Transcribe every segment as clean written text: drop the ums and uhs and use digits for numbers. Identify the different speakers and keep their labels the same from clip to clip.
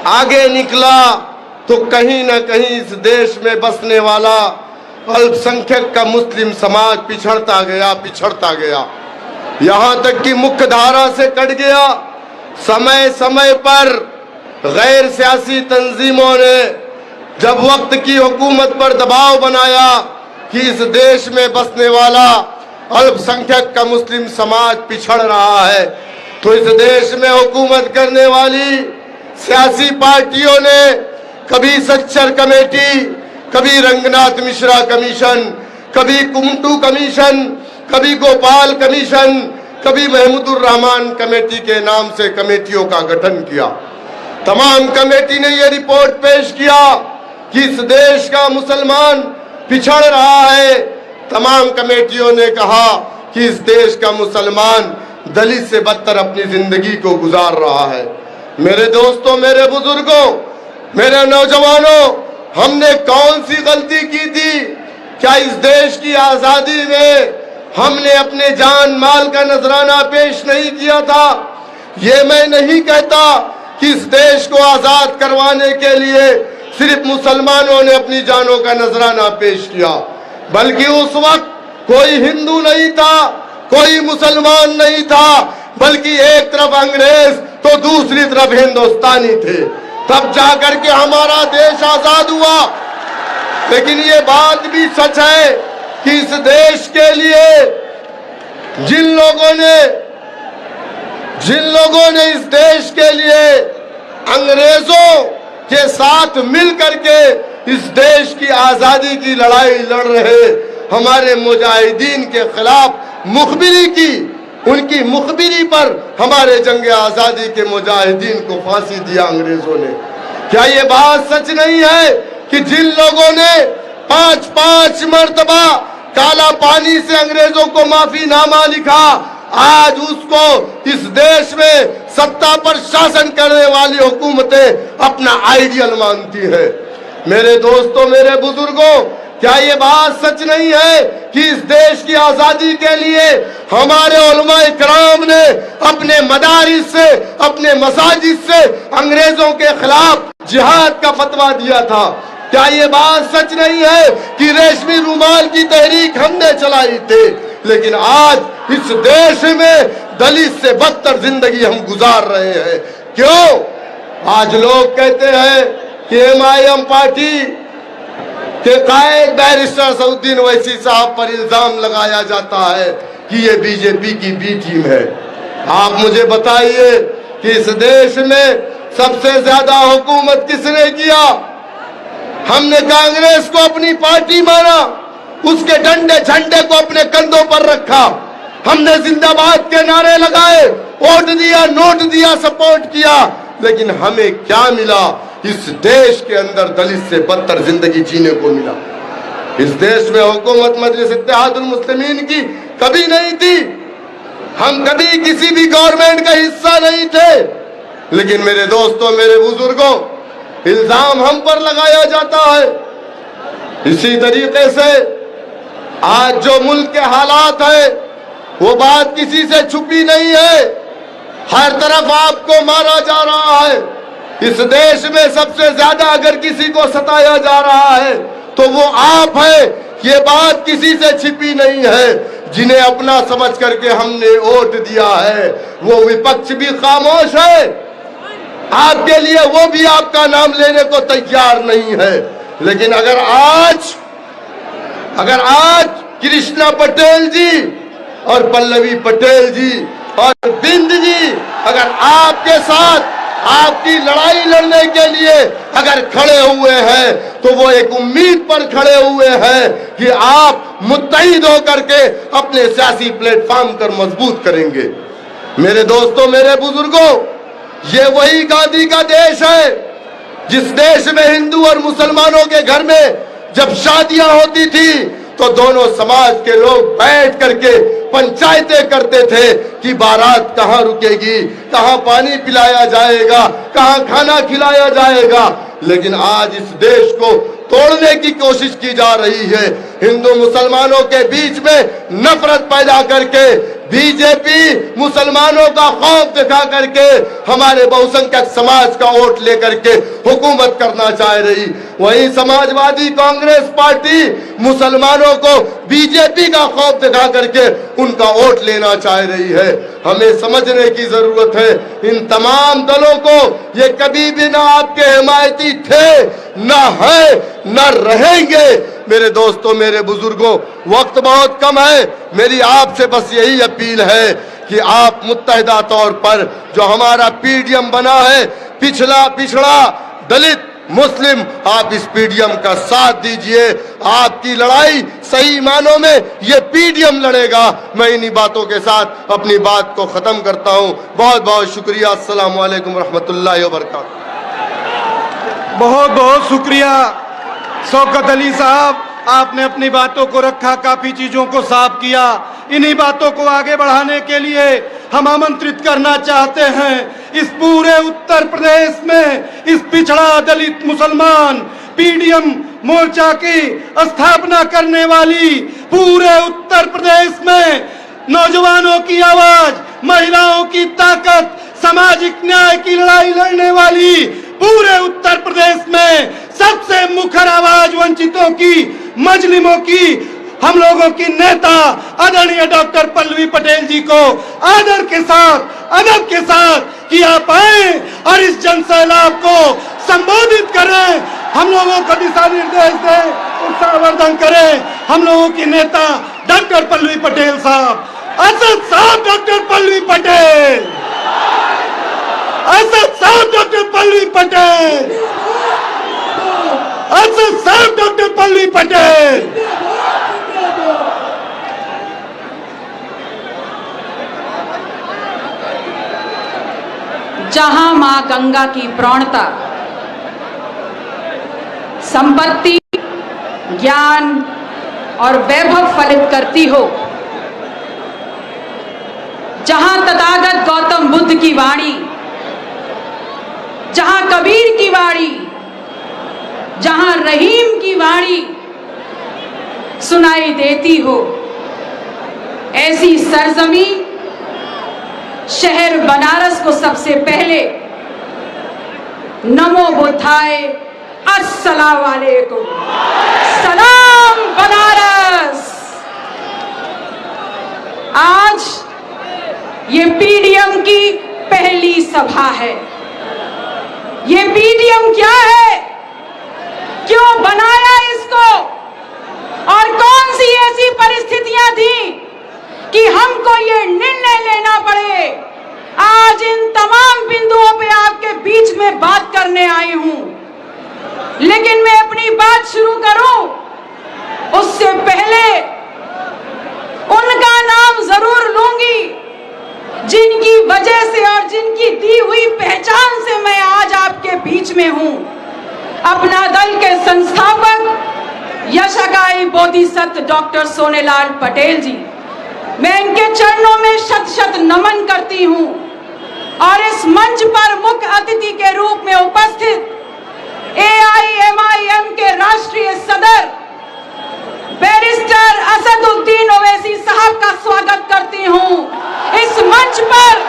Speaker 1: आगे निकला तो कहीं ना कहीं इस देश में बसने वाला अल्पसंख्यक का मुस्लिम समाज पिछड़ता गया, यहाँ तक कि मुख्य धारा से कट गया। समय समय पर गैर सियासी तंजीमों ने जब वक्त की हुकूमत पर दबाव बनाया कि इस देश में बसने वाला अल्पसंख्यक का मुस्लिम समाज पिछड़ रहा है, तो इस देश में हुकूमत करने वाली सियासी पार्टियों ने कभी सच्चर कमेटी, कभी रंगनाथ मिश्रा कमीशन, कभी कुमटू कमीशन, कभी गोपाल कमीशन, कभी महमूदुर रहमान कमेटी के नाम से कमेटियों का गठन किया। तमाम कमेटी ने यह रिपोर्ट पेश किया कि इस देश का मुसलमान पिछड़ रहा है। तमाम कमेटियों ने कहा कि इस देश का मुसलमान दलित से बदतर अपनी जिंदगी को गुजार रहा है। मेरे दोस्तों, मेरे बुजुर्गों, मेरे नौजवानों, हमने कौन सी गलती की थी? क्या इस देश की आजादी में हमने अपने जान माल का नजराना पेश नहीं किया था? ये मैं नहीं कहता कि इस देश को आजाद करवाने के लिए सिर्फ मुसलमानों ने अपनी जानों का नजराना पेश किया, बल्कि उस वक्त कोई हिंदू नहीं था, कोई मुसलमान नहीं था, बल्कि एक तरफ अंग्रेज तो दूसरी तरफ हिंदुस्तानी थे। तब जाकर के हमारा देश आजाद हुआ। लेकिन ये बात भी सच है कि इस देश के लिए जिन लोगों ने इस देश के लिए अंग्रेजों के साथ मिल करके इस देश की आजादी की लड़ाई लड़ रहे हमारे मुजाहिदीन के खिलाफ मुखबिरी की, उनकी मुखबिरी पर हमारे जंग आजादी के मुजाहिदीन को फांसी दिया अंग्रेजों ने। क्या ये बात सच नहीं है कि जिन लोगों ने 5-5 मर्तबा काला पानी से अंग्रेजों को माफीनामा लिखा, आज उसको इस देश में सत्ता पर शासन करने वाली हुकूमतें अपना आइडियल मानती है। मेरे दोस्तों, मेरे बुजुर्गों, क्या ये बात सच नहीं है कि इस देश की आजादी के लिए हमारे उलमाए किराम ने अपने मदारिस से, अपने मसाजिद से अंग्रेजों के खिलाफ जिहाद का फतवा दिया था? क्या ये बात सच नहीं है कि रेशमी रुमाल की तहरीक हमने चलाई थी? लेकिन आज इस देश में दलित से बदतर जिंदगी हम गुजार रहे हैं। क्यों? आज लोग कहते हैं कि MIM पार्टी के कायद बैरिस्टर सऊद्दीन ओवैसी साहब पर इल्जाम लगाया जाता है कि ये बीजेपी की बी टीम है। आप मुझे बताइए कि इस देश में सबसे ज्यादा हुकूमत किसने किया? हमने कांग्रेस को अपनी पार्टी माना, उसके डंडे झंडे को अपने कंधों पर रखा, हमने जिंदाबाद के नारे लगाए, वोट दिया, नोट दिया, सपोर्ट किया, लेकिन हमें क्या मिला? इस देश के अंदर दलित से बदतर जिंदगी जीने को मिला। इस देश में हुकूमत मजलिस इत्तेहादुल मुस्लिमीन की कभी नहीं थी, हम कभी किसी भी गवर्नमेंट का हिस्सा नहीं थे। लेकिन मेरे दोस्तों, मेरे बुजुर्गों, इल्जाम हम पर लगाया जाता है। इसी तरीके से आज जो मुल्क के हालात है वो बात किसी से छुपी नहीं है। हर तरफ आपको मारा जा रहा है। इस देश में सबसे ज्यादा अगर किसी को सताया जा रहा है तो वो आप है। ये बात किसी से छिपी नहीं है। जिन्हें अपना समझ करके हमने वोट दिया है वो विपक्ष भी खामोश है, आपके लिए वो भी आपका नाम लेने को तैयार नहीं है। लेकिन अगर आज कृष्णा पटेल जी और पल्लवी पटेल जी और बिंद जी अगर आपके साथ आपकी लड़ाई लड़ने के लिए अगर खड़े हुए हैं तो वो एक उम्मीद पर खड़े हुए हैं कि आप मुत्तहिद होकर के अपने सियासी प्लेटफॉर्म पर मजबूत करेंगे। मेरे दोस्तों, मेरे बुजुर्गों, ये वही गांधी का देश है जिस देश में हिंदू और मुसलमानों के घर में जब शादियां होती थी तो दोनों समाज के लोग बैठ करके पंचायतें करते थे कि बारात कहाँ रुकेगी, कहाँ पानी पिलाया जाएगा, कहाँ खाना खिलाया जाएगा। लेकिन आज इस देश को तोड़ने की कोशिश की जा रही है। हिंदू मुसलमानों के बीच में नफरत पैदा करके बीजेपी मुसलमानों का खौफ दिखा करके हमारे बहुसंख्यक समाज का वोट लेकर के हुकूमत करना चाह रही, वहीं समाजवादी कांग्रेस पार्टी मुसलमानों को बीजेपी का खौफ दिखा करके उनका वोट लेना चाह रही है। हमें समझने की जरूरत है, इन तमाम दलों को ये कभी भी ना आपके हिमायती थे, ना है, ना रहेंगे। मेरे दोस्तों, मेरे बुजुर्गों, वक्त बहुत कम है। मेरी आपसे बस यही अपील है कि आप मुत्तहिदा तौर पर जो हमारा पीडीएम बना है, पिछड़ा दलित मुस्लिम, आप इस पीडीएम का साथ दीजिए। आपकी लड़ाई सही मानों में ये पीडीएम लड़ेगा। मैं इन्हीं बातों के साथ अपनी बात को खत्म करता हूं। बहुत बहुत शुक्रिया। अस्सलाम वालेकुम रहमतुल्लाहि व बरकातहू।
Speaker 2: बहुत बहुत शुक्रिया शौकत अली साहब, आपने अपनी बातों को रखा, काफी चीजों को साफ किया। इन्हीं बातों को आगे बढ़ाने के लिए हम आमंत्रित करना चाहते हैं इस पूरे उत्तर प्रदेश में इस पिछड़ा दलित मुसलमान पीडीएम मोर्चा की स्थापना करने वाली, पूरे उत्तर प्रदेश में नौजवानों की आवाज, महिलाओं की ताकत, सामाजिक न्याय की लड़ाई लड़ने वाली, पूरे उत्तर प्रदेश में सबसे मुखर आवाज वंचितों की, मजलिमों की, हम लोगों की नेता आदरणीय डॉक्टर पल्लवी पटेल जी को आदर के साथ, अदब के साथ कि आप आए और इस जनसैलाब को संबोधित करें, हम लोगों को दिशा निर्देश दें, उत्साहवर्धन करें। हम लोगों की नेता डॉक्टर पल्लवी पटेल साहब, असद साहब डॉक्टर पल्लवी पटेल, असद साहब डॉक्टर पल्लवी पटेल, असद साहब डॉक्टर पल्लवी पटेल।
Speaker 3: जहां मां गंगा की प्रौढ़ता संपत्ति, ज्ञान और वैभव फलित करती हो, जहां तथागत गौतम बुद्ध की वाणी, जहां कबीर की वाणी, जहां रहीम की वाणी सुनाई देती हो, ऐसी सरजमीं शहर बनारस को सबसे पहले नमो बुद्धाय, अस्सलाम वालेकुम, सलाम बनारस। आज ये पीडीएम की पहली सभा है। ये पीडीएम क्या है, क्यों बनाया इसको, और कौन सी ऐसी परिस्थितियां थी कि हमको ये निर्णय लेना पड़े। आज इन तमाम बिंदुओं पे आपके बीच में बात करने आई हूं, लेकिन मैं अपनी बात शुरू करूं उससे पहले उनका नाम जरूर लूंगी जिनकी वजह से और जिनकी दी हुई पहचान से मैं आज आपके बीच में हूं। अपना दल के संस्थापक यशगाई बोधिसत्व डॉक्टर सोनेलाल पटेल जी, मैं इनके चरणों में शत शत नमन करती हूं। और इस मंच पर मुख्य अतिथि के रूप में उपस्थित AIMIM के राष्ट्रीय सदर बैरिस्टर असदुद्दीन ओवैसी साहब का स्वागत करती हूं। इस मंच पर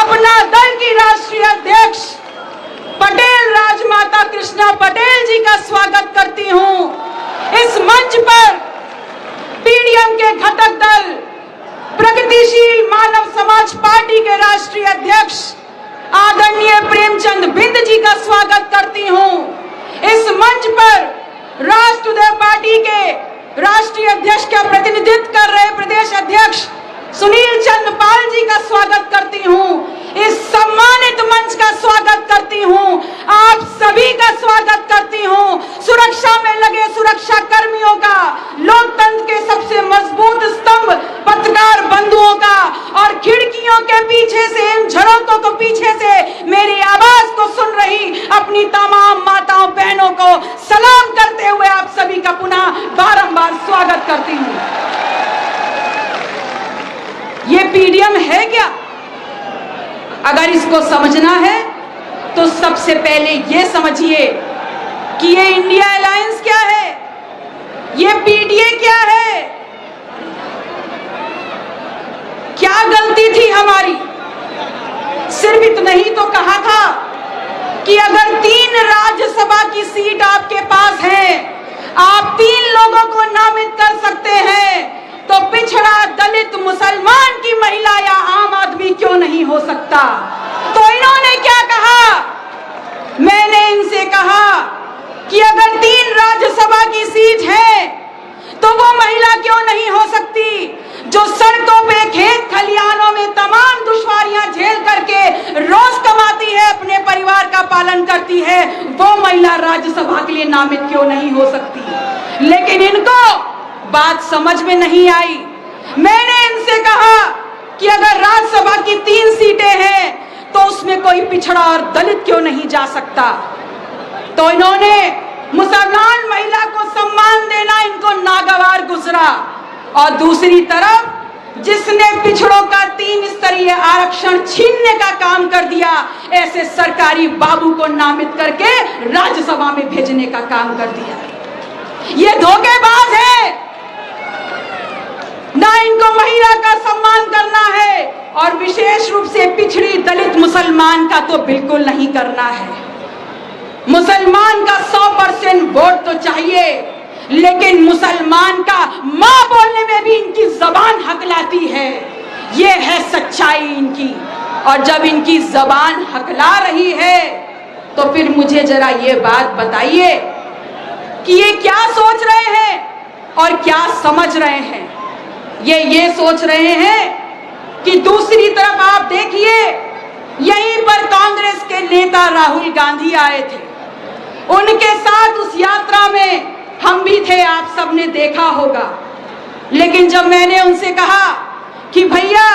Speaker 3: अपना दल की राष्ट्रीय अध्यक्ष पटेल राजमाता कृष्णा पटेल जी का स्वागत करती हूं। इस मंच पर पीडीएम के घटक दल प्रगतिशील मानव समाज पार्टी के राष्ट्रीय अध्यक्ष आदरणीय प्रेमचंद बिंद जी का स्वागत करती हूं। इस मंच पर राष्ट्रवादी पार्टी के राष्ट्रीय अध्यक्ष का प्रतिनिधित्व कर रहे प्रदेश अध्यक्ष सुनील चंद्रपाल जी का स्वागत करती हूं। इस सम्मानित मंच का स्वागत करती हूं। आप सभी का स्वागत करती हूं। सुरक्षा में लगे सुरक्षा कर्मियों का, लोकतंत्र के सबसे मजबूत स्तंभ पत्रकार बंधुओं का, और खिड़कियों के पीछे से, इन झड़कों को पीछे से मेरी आवाज को सुन रही अपनी तमाम माताओं बहनों को सलाम करते हुए आप सभी का पुनः बारंबार स्वागत करती हूं। ये पीडीएम है क्या? अगर इसको समझना है तो सबसे पहले ये समझिए कि ये इंडिया अलायंस क्या है, ये पीडीए क्या है। क्या गलती थी हमारी? सिर्फ इतना ही तो कहा था कि अगर 3 राज्यसभा की सीट आपके पास है, आप 3 लोगों को नामित कर सकते हैं, तो पिछड़ा, दलित, मुसलमान की महिला या आम आदमी क्यों नहीं हो सकता? तो इन्होंने क्या कहा? मैंने इनसे कहा कि अगर 3 राज्यसभा की सीट है तो वो महिला क्यों नहीं हो सकती जो सड़कों पे, खेत खलिहानों में तमाम दुश्वारियां झेल करके रोज कमाती है, अपने परिवार का पालन करती है, वो महिला राज्यसभा के लिए नामित क्यों नहीं हो सकती? लेकिन इनको बात समझ में नहीं आई। मैंने इनसे कहा कि अगर राज्यसभा की 3 सीटें हैं तो उसमें कोई पिछड़ा और दलित क्यों नहीं जा सकता? तो इन्होंने मुसलमान महिला को सम्मान देना इनको नागवार गुजरा, और दूसरी तरफ जिसने पिछड़ों का 3 स्तरीय आरक्षण छीनने का काम कर दिया, ऐसे सरकारी बाबू को नामित करके राज्यसभा में भेजने का काम कर दिया। ये धोखेबाज है। ना इनको महिला का सम्मान करना है, और विशेष रूप से पिछड़ी, दलित, मुसलमान का तो बिल्कुल नहीं करना है। मुसलमान का 100% वोट तो चाहिए, लेकिन मुसलमान का मां बोलने में भी इनकी जबान हकलाती है। ये है सच्चाई इनकी। और जब इनकी जबान हकला रही है तो फिर मुझे जरा ये बात बताइए कि ये क्या सोच रहे हैं और क्या समझ रहे हैं? ये सोच रहे हैं कि दूसरी तरफ आप देखिए, यहीं पर कांग्रेस के नेता राहुल गांधी आए थे, उनके साथ उस यात्रा में हम भी थे, आप सबने देखा होगा। लेकिन जब मैंने उनसे कहा कि भैया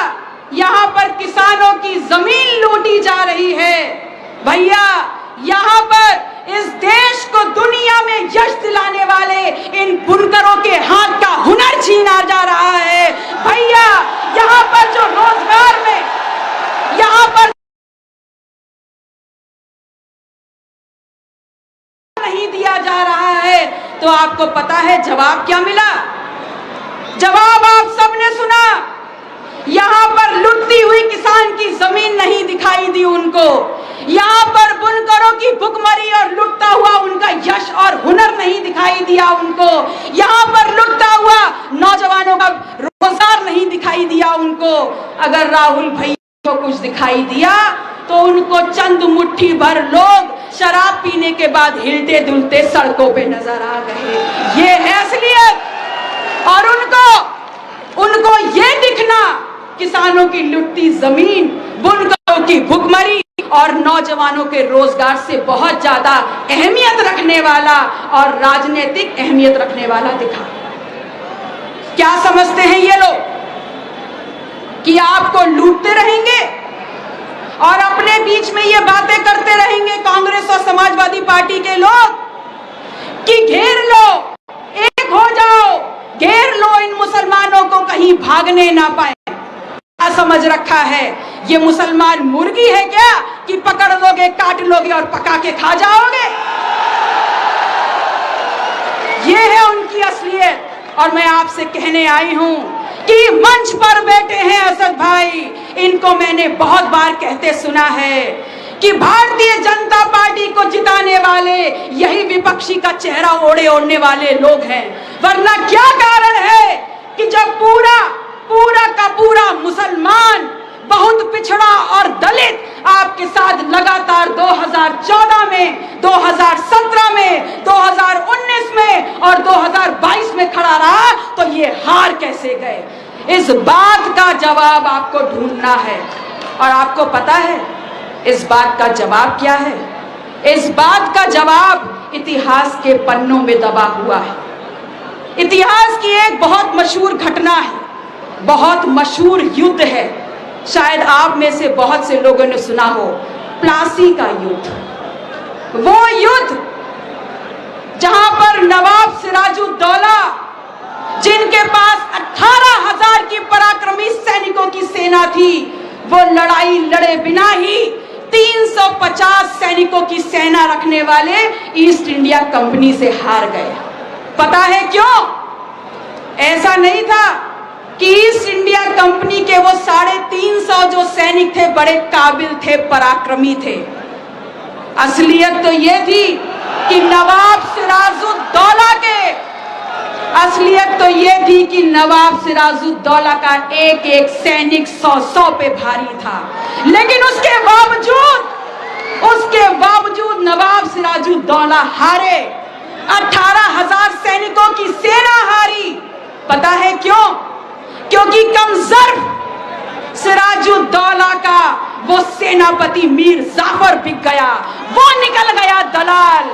Speaker 3: यहाँ पर किसानों की जमीन लूटी जा रही है, भैया यहाँ पर इस देश को दुनिया में यश दिलाने वाले इन बुनकरों के हाथ का हुनर छीना जा रहा है, भैया यहाँ पर जो रोजगार में, यहाँ पर नहीं दिया जा रहा है, तो आपको पता है जवाब क्या मिला? जवाब आप सबने सुना। यहाँ पर लुटती हुई किसान की जमीन नहीं दिखाई दी उनको, यहाँ पर बुनकरों की भुखमरी और लुटता हुआ उनका यश और हुनर नहीं दिखाई दिया उनको, यहाँ पर लुटता हुआ नौजवानों का रोजगार नहीं दिखाई दिया उनको। अगर राहुल भैया को कुछ दिखाई दिया तो उनको चंद मुट्ठी भर लोग शराब पीने के बाद हिलते दुलते सड़कों पे नजर आ गए। ये है असलियत। और उनको ये दिखना किसानों की लुटती जमीन, बुनकरों की भुखमरी और नौजवानों के रोजगार से बहुत ज्यादा अहमियत रखने वाला और राजनीतिक अहमियत रखने वाला दिखा। क्या समझते हैं ये लोग कि आपको लूटते रहेंगे और अपने बीच में ये बातें करते रहेंगे कांग्रेस और समाजवादी पार्टी के लोग कि घेर लो, एक हो जाओ, घेर लो इन मुसलमानों को, कहीं भागने ना पाए। क्या समझ रखा है? ये मुसलमान मुर्गी है क्या कि पकड़ लोगे, काट लोगे और पका के खा जाओगे? ये है उनकी असलियत। और मैं आपसे कहने आई हूं कि मंच पर बैठे हैं असद भाई, इनको मैंने बहुत बार कहते सुना है कि भारतीय जनता पार्टी को जिताने वाले यही विपक्षी का चेहरा ओढ़ने वाले लोग हैं। वरना क्या कारण है कि जब पूरा का पूरा मुसलमान, बहुत पिछड़ा और दलित आपके साथ लगातार 2014 में, 2017 में, 2019 में और 2022 में खड़ा रहा, तो ये हार कैसे गए? इस बात का जवाब आपको ढूंढना है। और आपको पता है इस बात का जवाब क्या है? इस बात का जवाब इतिहास के पन्नों में दबा हुआ है। इतिहास की एक बहुत मशहूर घटना है, बहुत मशहूर युद्ध है, शायद आप में से बहुत से लोगों ने सुना हो, प्लासी का युद्ध। वो युद्ध जहां पर नवाब सिराजुद्दौला, जिनके पास 18,000 की पराक्रमी सैनिकों की सेना थी, वो लड़ाई लड़े बिना ही 350 सैनिकों की सेना रखने वाले ईस्ट इंडिया कंपनी से हार गए। पता है क्यों? ऐसा नहीं था कि ईस्ट इंडिया कंपनी के वो 350 जो सैनिक थे बड़े काबिल थे, पराक्रमी थे। असलियत तो ये थी कि नवाब सिराजुद्दौला का एक एक सैनिक 100 पे भारी था। लेकिन उसके बावजूद नवाब सिराजुद्दौला हारे। 18,000 सैनिकों की सेना हारी। पता है क्यों? क्योंकि कमजोर सिराजुद्दौला का वो सेनापति मीर जाफर बिक गया, वो निकल गया दलाल।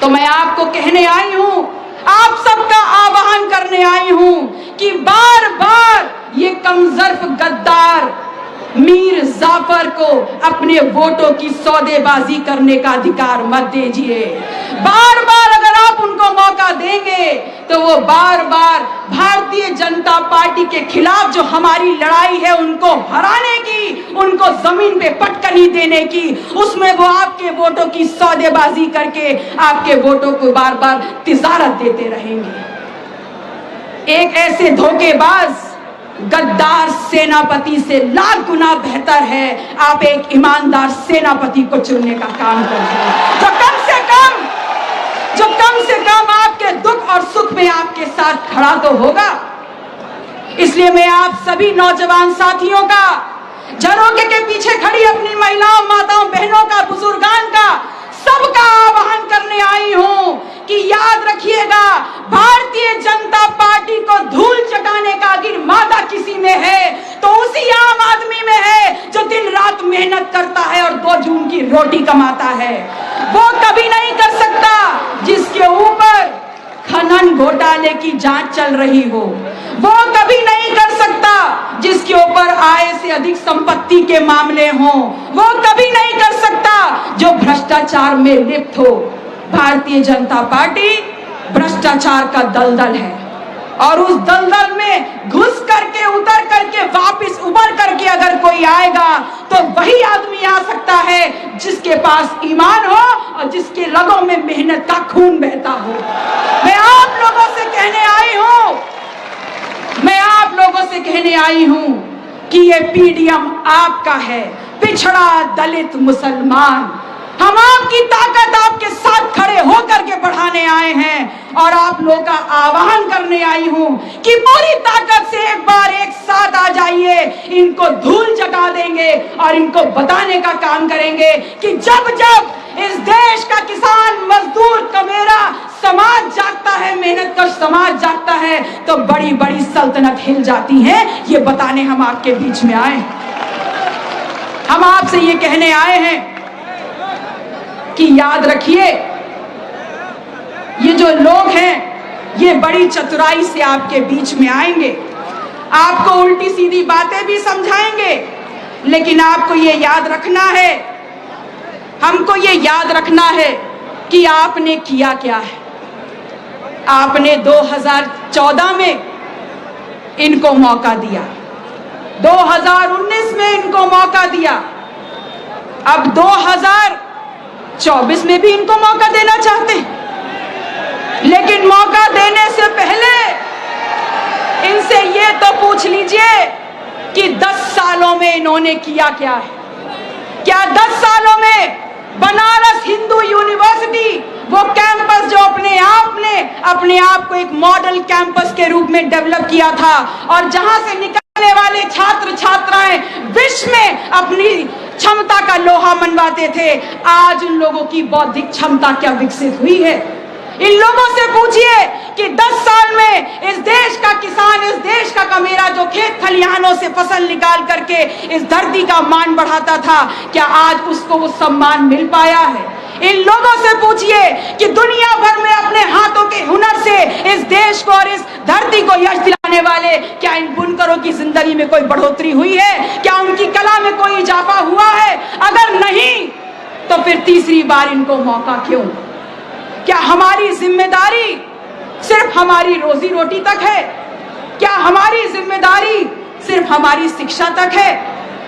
Speaker 3: तो मैं आपको कहने आई हूं, आप सबका आह्वान करने आई हूं कि बार बार ये कमजोर गद्दार मीर जाफर को अपने वोटों की सौदेबाजी करने का अधिकार मत दीजिए। बार बार अगर आप उनको मौका देंगे तो वो बार बार भारतीय जनता पार्टी के खिलाफ जो हमारी लड़ाई है उनको हराने की, उनको जमीन पे पटकनी देने की, उसमें वो आपके वोटों की सौदेबाजी करके आपके वोटों को बार बार तिजारत देते रहेंगे। एक ऐसे धोखेबाज गद्दार सेनापति से लाख गुना बेहतर है आप एक ईमानदार सेनापति को चुनने का काम करें, जो कम से कम आपके दुख और सुख में आपके साथ खड़ा तो होगा। इसलिए मैं आप सभी नौजवान साथियों का, झरोखे के पीछे खड़ी अपनी महिलाओं, माताओं, बहनों का, बुजुर्गान का, सबका आह्वान करने आई हूं कि याद रखिएगा, भारतीय जनता पार्टी को धूल चटाने का अगर मादा किसी में है तो उसी आम आदमी में है जो दिन रात मेहनत करता है और 2 जून की रोटी कमाता है। वो कभी नहीं कर सकता जिसके ऊपर खनन घोटाले की जांच चल रही हो। वो कभी नहीं कर सकता जिसके ऊपर आय से अधिक संपत्ति के मामले हों। वो कभी नहीं कर सकता जो भ्रष्टाचार में लिप्त हो। भारतीय जनता पार्टी भ्रष्टाचार का दलदल है और उस दलदल में घुस करके, उतर करके, वापस उबर करके अगर कोई आएगा तो वही आदमी आ सकता है जिसके पास ईमान हो और जिसके रगों में मेहनत का खून बहता हो। मैं आप लोगों से कहने आई हूं कि ये पीडीएम आपका है, पिछड़ा दलित मुसलमान। हम आपकी ताकत आपके साथ खड़े होकर के बढ़ाने आए हैं और आप लोगों का आह्वान करने आई हूं कि पूरी ताकत से एक बार एक साथ आ जाइए, इनको धूल चटा देंगे और इनको बताने का काम करेंगे कि जब जब इस देश का किसान, मजदूर, कमेरा समाज जागता है, मेहनतकश समाज जागता है तो बड़ी बड़ी सल्तनत हिल जाती है। ये बताने हम आपके बीच में आए। हम आपसे ये कहने आए हैं कि याद रखिए, ये जो लोग हैं ये बड़ी चतुराई से आपके बीच में आएंगे, आपको उल्टी सीधी बातें भी समझाएंगे, लेकिन आपको ये याद रखना है, हमको ये याद रखना है कि आपने किया क्या है। आपने 2014 में इनको मौका दिया, 2019 में इनको मौका दिया, अब 2024 में भी इनको मौका देना चाहते हैं। लेकिन मौका देने से पहले इनसे ये तो पूछ लीजिए कि 10 सालों में इन्होंने किया क्या है। क्या 10 सालों में बनारस हिंदू यूनिवर्सिटी, वो कैंपस जो अपने आप को एक मॉडल कैंपस के रूप में डेवलप किया था और जहां से निकलने वाले छात्र छात्राएं विश्व में अपनी क्षमता का लोहा मनवाते थे, आज उन लोगों की बौद्धिक क्षमता क्या विकसित हुई है। इन लोगों से पूछिए कि 10 साल में इस देश का किसान, इस देश का कमेरा जो खेत खलिहानों से फसल निकाल करके इस धरती का मान बढ़ाता था, क्या आज उसको वो सम्मान मिल पाया है। इन लोगों से पूछिए कि दुनिया भर में अपने हाथों के हुनर से इस देश को और इस धरती को यश दिलाने वाले, क्या इन बुनकरों की जिंदगी में कोई बढ़ोतरी हुई है, क्या उनकी कला में कोई इजाफा हुआ है। अगर नहीं तो फिर तीसरी बार इनको मौका क्यों। क्या हमारी जिम्मेदारी सिर्फ हमारी रोजी रोटी तक है? क्या हमारी जिम्मेदारी सिर्फ हमारी शिक्षा तक है?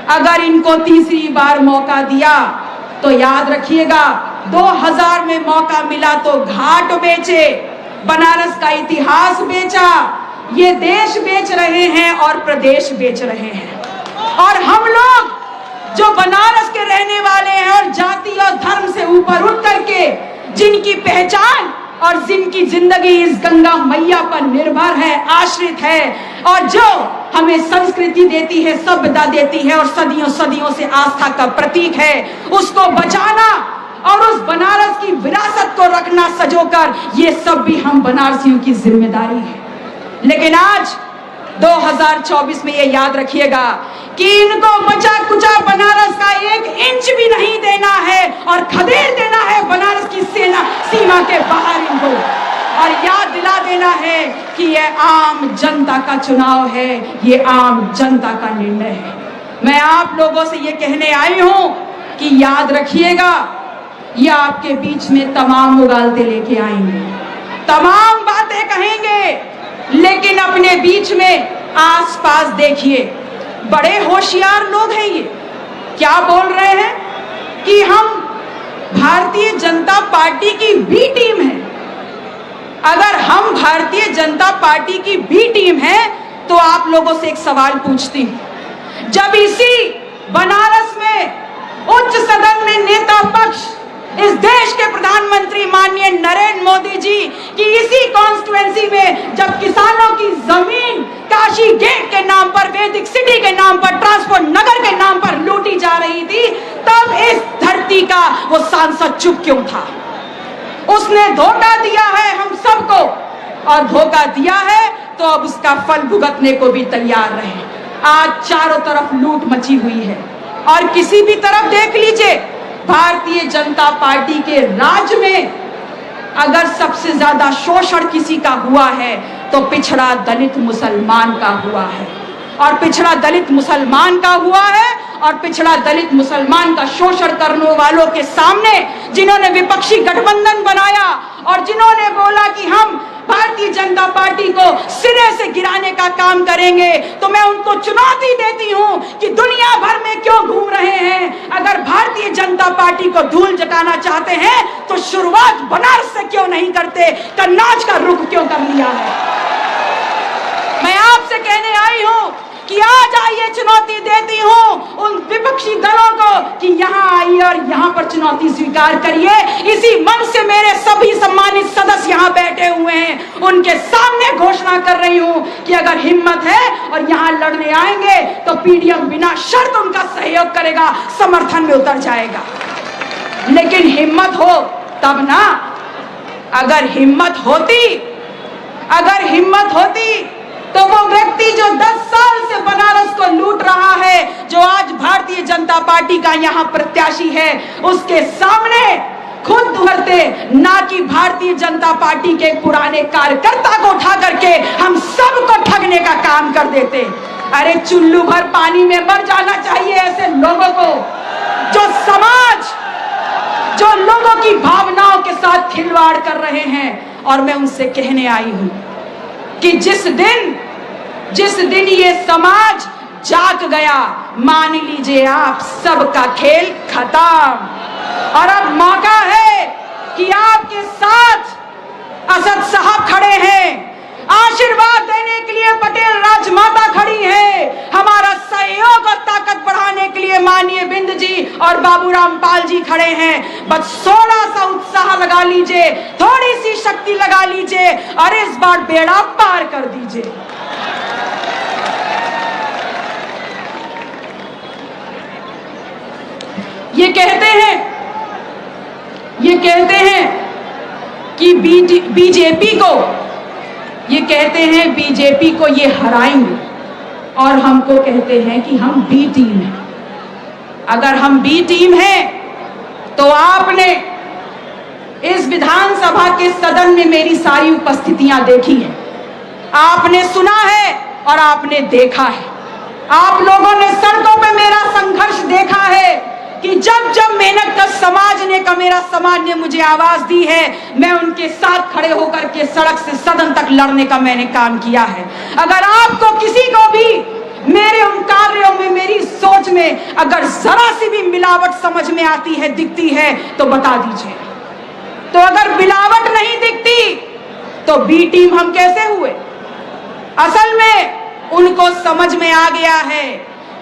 Speaker 3: अगर इनको तीसरी बार मौका दिया तो याद रखिएगा, 2000 में मौका मिला तो घाट बेचे, बनारस का इतिहास बेचा, ये देश बेच रहे हैं और प्रदेश बेच रहे हैं। और हम लोग जो बनारस के रहने वाले हैं और जाति और धर्म से ऊपर उठ करके जिनकी पहचान और जिनकी जिंदगी इस गंगा मैया पर निर्भर है, आश्रित है, और जो हमें संस्कृति देती है, सभ्यता देती है और सदियों सदियों से आस्था का प्रतीक है, उसको बचाना और उस बनारस की विरासत को रखना सजोकर, ये सब भी हम बनारसियों की जिम्मेदारी है। लेकिन आज 2024 में ये याद रखिएगा कि इनको बचा कुचा बनारस का 1 इंच भी नहीं देना है और खदेड़ देना है बनारस की सीमा के बाहर इनको, और याद दिला देना है कि यह आम जनता का चुनाव है, ये आम जनता का निर्णय है। मैं आप लोगों से ये कहने आई हूं कि याद रखिएगा, ये आपके बीच में तमाम उगालते लेके आएंगे, तमाम बातें कहेंगे, लेकिन अपने बीच में आसपास देखिए, बड़े होशियार लोग हैं। ये क्या बोल रहे हैं कि हम भारतीय जनता पार्टी की बी टीम है। अगर हम भारतीय जनता पार्टी की बी टीम है तो आप लोगों से एक सवाल पूछती हूं, जब इसी बनारस में उच्च सदन में नेता पक्ष इस देश के प्रधानमंत्री माननीय नरेंद्र मोदी जी की इसी कॉन्स्टिट्यूएंसी में जब किसानों की जमीन काशी गेट के नाम पर, वैदिक सिटी के नाम पर, ट्रांसपोर्ट नगर के नाम पर लूटी जा रही थी, तब इस धरती का वो सांसद चुप क्यों था? उसने धोखा दिया है हम सबको, और धोखा दिया है तो अब उसका फल भुगतने को भी तैयार रहे। आज चारों तरफ लूट मची हुई है, और किसी भी तरफ देख लीजिए, भारतीय जनता पार्टी के राज में अगर सबसे ज्यादा शोषण किसी का हुआ है तो पिछड़ा दलित मुसलमान का हुआ है, और पिछड़ा दलित मुसलमान का हुआ है, और पिछड़ा दलित मुसलमान का शोषण करने वालों के सामने जिन्होंने विपक्षी गठबंधन बनाया और जिन्होंने बोला कि हम भारतीय जनता पार्टी को सिरे से गिराने का काम करेंगे, तो मैं उनको चुनौती देती हूं कि दुनिया भर में क्यों घूम रहे हैं? अगर भारतीय जनता पार्टी को धूल जटाना चाहते हैं तो शुरुआत बनारस से क्यों नहीं करते? कन्नौज का रुख क्यों कर लिया है? मैं आपसे कहने आई हूं कि आज आइए, चुनौती देती हूं उन विपक्षी दलों को कि यहां आइए और यहां पर चुनौती स्वीकार करिए। इसी मंच से मेरे सभी सम्मानित सदस्य यहां बैठे हुए हैं, उनके सामने घोषणा कर रही हूं कि अगर हिम्मत है और यहां लड़ने आएंगे तो पीडीएम बिना शर्त उनका सहयोग करेगा, समर्थन में उतर जाएगा। लेकिन हिम्मत हो तब ना। अगर हिम्मत होती तो वो व्यक्ति जो 10 साल से बनारस को लूट रहा है, जो आज भारतीय जनता पार्टी का यहाँ प्रत्याशी है, उसके सामने खुद उभरते, ना कि भारतीय जनता पार्टी के पुराने कार्यकर्ता को उठा करके हम सबको ठगने का काम कर देते। अरे चुल्लू भर पानी में मर जाना चाहिए ऐसे लोगों को, जो लोगों की भावनाओं के साथ खिलवाड़ कर रहे हैं। और मैं उनसे कहने आई हूं कि जिस दिन ये समाज जाग गया, मान लीजिए आप सबका खेल खत्म। और अब मौका है कि आपके साथ असद साहब खड़े हैं, आशीर्वाद देने के लिए पटेल राजमाता खड़ी है, हमारा सहयोग और ताकत बढ़ाने के लिए माननीय बिंद जी और बाबूराम पाल जी खड़े हैं। बस थोड़ा सा उत्साह लगा लीजिए, थोड़ी सी शक्ति लगा लीजिए और इस बार बेड़ा पार कर दीजिए। ये कहते हैं कि बीजेपी को ये हराएंगे, और हमको कहते हैं कि हम बी टीम हैं। अगर हम बी टीम हैं तो आपने इस विधानसभा के सदन में मेरी सारी उपस्थितियां देखी हैं, आपने सुना है और आपने देखा है। आप लोगों ने सड़कों पे मेरा संघर्ष देखा है कि जब जब मेहनत का समाज ने मुझे आवाज दी है, मैं उनके साथ खड़े होकर के सड़क से सदन तक लड़ने का मैंने काम किया है। अगर आपको किसी को भी मेरे उन कार्यों में, मेरी सोच में अगर जरा सी भी मिलावट समझ में आती है, दिखती है, तो बता दीजिए। तो अगर मिलावट नहीं दिखती तो बी टीम हम कैसे हुए? असल में उनको समझ में आ गया है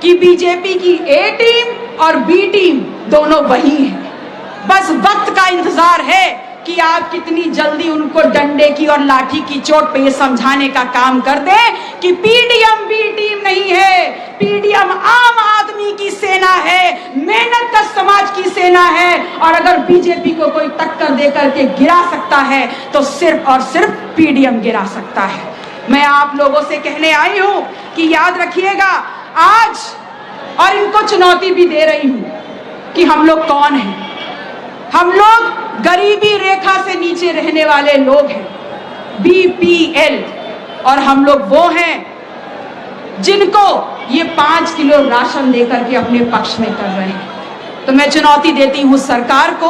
Speaker 3: कि बीजेपी की ए टीम और बी टीम दोनों वही हैं। बस वक्त का इंतजार है कि आप कितनी जल्दी उनको डंडे की और लाठी की चोट पे ये समझाने का काम कर दें कि पीडीएम बी टीम नहीं है, पीडीएम आम आदमी की सेना है, मेहनत का समाज की सेना है। और अगर बीजेपी को कोई टक्कर देकर के गिरा सकता है तो सिर्फ और सिर्फ पीडीएम गिरा सकता है। मैं आप लोगों से कहने आई हूं कि याद रखिएगा आज, और इनको चुनौती भी दे रही हूं कि हम लोग कौन हैं। हम लोग गरीबी रेखा से नीचे रहने वाले लोग हैं, बीपीएल, और हम लोग वो हैं जिनको ये 5 किलो राशन देकर के अपने पक्ष में कर रहे हैं। तो मैं चुनौती देती हूँ सरकार को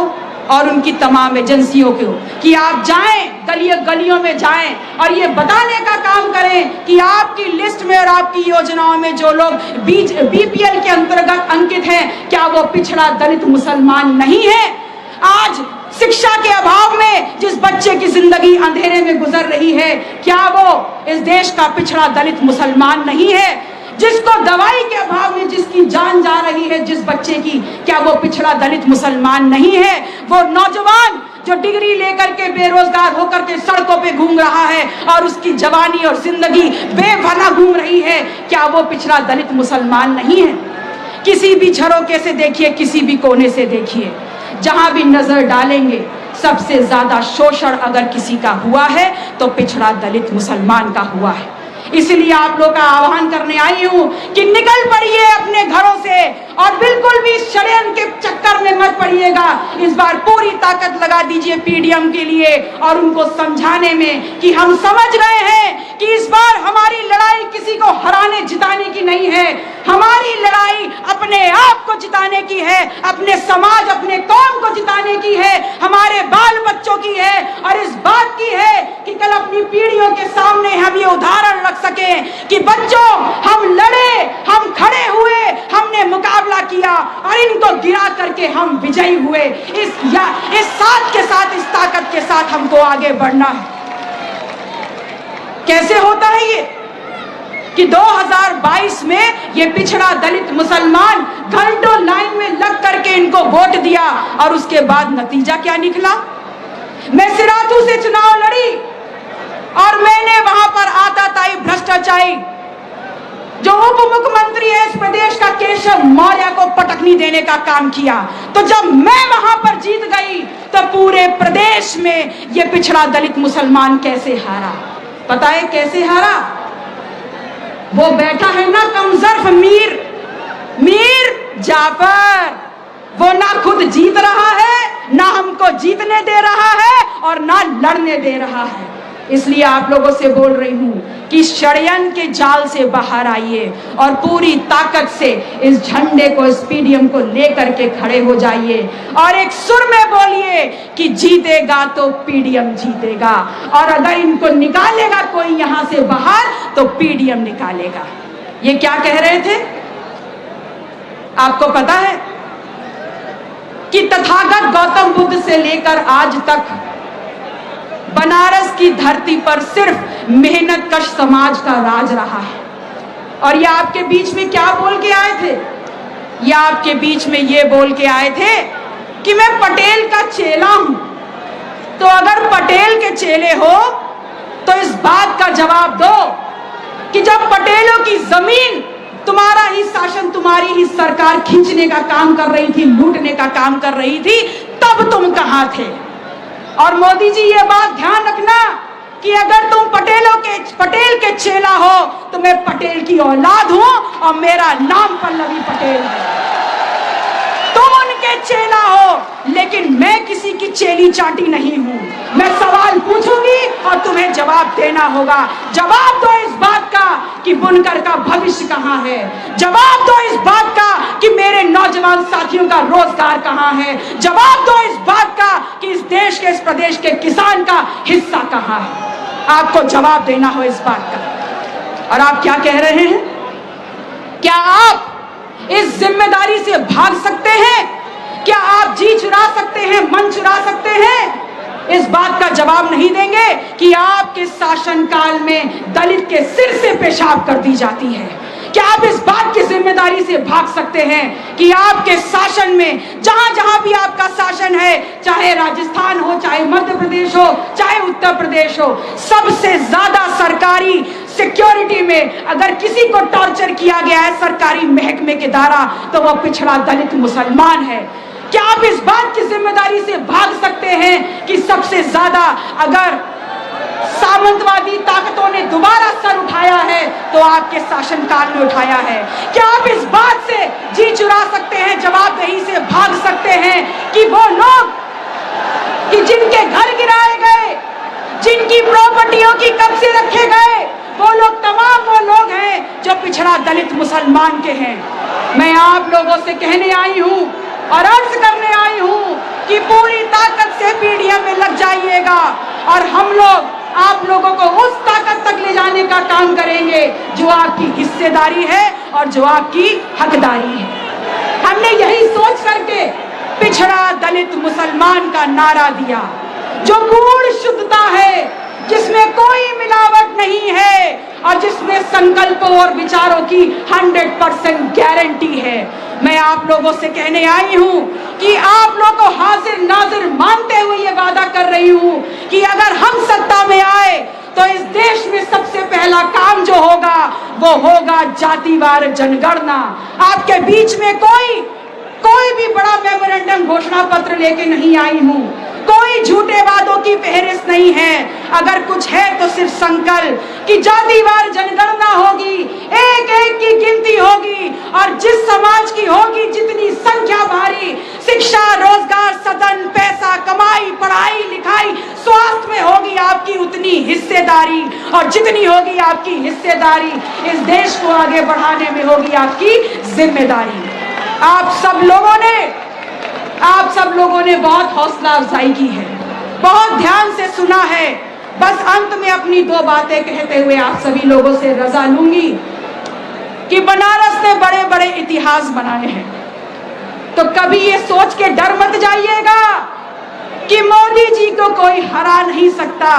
Speaker 3: और उनकी तमाम एजेंसियों को कि आप जाएं, गलियों में जाएं और ये बताने का काम करें कि आपकी लिस्ट में और आपकी योजनाओं में जो लोग बीपीएल के अंतर्गत अंकित हैं, क्या वो पिछड़ा दलित मुसलमान नहीं है। आज शिक्षा के अभाव में जिस बच्चे की जिंदगी अंधेरे में गुजर रही है, क्या वो इस देश का पिछड़ा दलित मुसलमान नहीं है। जिसको दवाई के अभाव में जिसकी जान जा रही है जिस बच्चे की, क्या वो पिछड़ा दलित मुसलमान नहीं है। वो नौजवान जो डिग्री लेकर के बेरोजगार होकर के सड़कों पे घूम रहा है और उसकी जवानी और जिंदगी बेपनाह घूम रही है, क्या वो पिछड़ा दलित मुसलमान नहीं है। किसी भी झरोके से देखिए, किसी भी कोने से देखिए, जहां भी नजर डालेंगे सबसे ज्यादा शोषण अगर किसी का हुआ है तो पिछड़ा दलित मुसलमान का हुआ है। इसलिए आप लोग का आह्वान करने आई हूं कि निकल पड़िए अपने घरों से और बिल्कुल भी षड्यंत्र के चक्कर में मत पड़िएगा। इस बार पूरी ताकत लगा दीजिए पीडीएम के लिए और उनको समझाने में कि हम समझ गए हैं कि इस बार हमारी लड़ाई किसी को हराने जिताने की नहीं है। हमारी लड़ाई अपने आप को जिताने की है, अपने समाज, अपने कौम को जिताने की है, हमारे बाल बच्चों की है और इस बात की है कि कल अपनी पीढ़ियों के सामने हम ये उदाहरण रख सके कि बच्चों, हम लड़े, हम खड़े हुए, हमने मुकाबला किया और इनको गिरा करके हम विजयी हुए। इस साथ के साथ, इस ताकत के साथ हमको आगे बढ़ना है। कैसे होता है ये कि 2022 में ये पिछड़ा दलित मुसलमान घंटों लाइन में लग करके इनको वोट दिया और उसके बाद नतीजा क्या निकला। मैं सिराथू से चुनाव लड़ी और मैंने वहां पर आताताई भ्रष्टाचारी जो उप मुख्यमंत्री है इस प्रदेश का केशव मौर्य को पटकनी देने का काम किया। तो जब मैं वहां पर जीत गई तो पूरे प्रदेश में ये पिछड़ा दलित मुसलमान कैसे हारा। पता है कैसे हारा? वो बैठा है ना कमजर्फ मीर जाफर, वो ना खुद जीत रहा है, ना हमको जीतने दे रहा है और ना लड़ने दे रहा है। इसलिए आप लोगों से बोल रही हूं कि षड्यंत्र के जाल से बाहर आइए और पूरी ताकत से इस झंडे को, इस पीडीएम को लेकर के खड़े हो जाइए और एक सुर में बोलिए कि जीतेगा तो पीडीएम जीतेगा और अगर इनको निकालेगा कोई यहां से बाहर तो पीडीएम निकालेगा। ये क्या कह रहे थे आपको पता है कि तथागत गौतम बुद्ध से लेकर आज तक बनारस की धरती पर सिर्फ मेहनत कश समाज का राज रहा है। और ये आपके बीच में क्या बोल के आए थे? ये आपके बीच में ये बोल के आए थे कि मैं पटेल का चेला हूं। तो अगर पटेल के चेले हो तो इस बात का जवाब दो कि जब पटेलों की जमीन तुम्हारा ही शासन, तुम्हारी ही सरकार खींचने का काम कर रही थी, लूटने का काम कर रही थी, तब तुम कहां थे? और मोदी जी ये बात ध्यान रखना कि अगर तुम पटेल के चेला हो तो मैं पटेल की औलाद हूं और मेरा नाम पल्लवी पटेल है। तुम उनके चेला हो लेकिन मैं किसी की चेली चाटी नहीं हूं। मैं सवाल पूछूंगी और तुम्हें जवाब देना होगा। जवाब दो इस बात का कि बुनकर का भविष्य कहां है। जवाब दो इस बात का कि मेरे नौजवान साथियों का रोजगार कहां है। जवाब दो इस बात का कि इस देश के, इस प्रदेश के किसान का हिस्सा कहां है। आपको जवाब देना हो इस बात का। और आप क्या कह रहे हैं? क्या आप इस जिम्मेदारी से भाग सकते हैं? क्या आप जी चुरा सकते हैं, मन चुरा सकते हैं? इस बात का जवाब नहीं देंगे कि आपके शासनकाल में दलित के सिर से पेशाब कर दी जाती है? क्या आप इस बात की जिम्मेदारी से भाग सकते हैं कि आपके शासन में जहां जहां भी आपका शासन है, चाहे राजस्थान हो, चाहे मध्य प्रदेश हो, चाहे उत्तर प्रदेश हो, सबसे ज्यादा सरकारी सिक्योरिटी में अगर किसी को टॉर्चर किया गया है सरकारी महकमे के द्वारा, तो वह पिछड़ा दलित मुसलमान है? क्या आप इस बात की जिम्मेदारी से भाग सकते हैं कि सबसे ज्यादा अगर सामंतवादी ताकतों ने दोबारा सर उठाया है तो आपके शासनकाल में उठाया है? क्या आप इस बात से जी चुरा सकते हैं, जवाबदेही से भाग सकते हैं कि वो लोग कि जिनके घर गिराए गए, जिनकी प्रॉपर्टियों की कब्जे रखे गए, वो लोग तमाम वो लोग हैं जो पिछड़ा दलित मुसलमान के हैं? मैं आप लोगों से कहने आई हूं और अर्ज करने आई हूं कि पूरी ताकत से पीडीएम में लग जाइएगा और हम लोग आप लोगों को उस ताकत तक ले जाने का काम करेंगे जो आपकी हिस्सेदारी है और जो आपकी हकदारी है। हमने यही सोच करके पिछड़ा दलित मुसलमान का नारा दिया, जो पूर्ण शुद्धता है, जिसमें कोई मिलावट नहीं है और जिसमें संकल्पों और विचारों की 100% गारंटी है। मैं आप लोगों से कहने आई हूं कि आप लोगों को हाजिर नाजिर मानते हुए ये वादा कर रही हूं कि अगर हम सत्ता में आए तो इस देश में सबसे पहला काम जो होगा वो होगा जातिवार जनगणना। आपके बीच में कोई भी बड़ा मेमोरेंडम घोषणा पत्र लेके नहीं आई हूं, कोई झूठे वादों की फहरिस्त नहीं है। अगर कुछ है तो सिर्फ संकल्प कि जातिवार जनगणना होगी, एक एक की गिनती होगी और जिस समाज की होगी जितनी संख्या भारी, शिक्षा, रोजगार, सदन, पैसा, कमाई, पढ़ाई लिखाई, स्वास्थ्य में होगी आपकी उतनी हिस्सेदारी और जितनी होगी आपकी हिस्सेदारी इस देश को आगे बढ़ाने में होगी आपकी जिम्मेदारी। आप सब लोगों ने बहुत हौसला अफजाई की है, बहुत ध्यान से सुना है। बस अंत में अपनी दो बातें कहते हुए आप सभी लोगों से रजा लूंगी कि बनारस ने बड़े बड़े इतिहास बनाए हैं, तो कभी ये सोच के डर मत जाइएगा कि मोदी जी को कोई हरा नहीं सकता।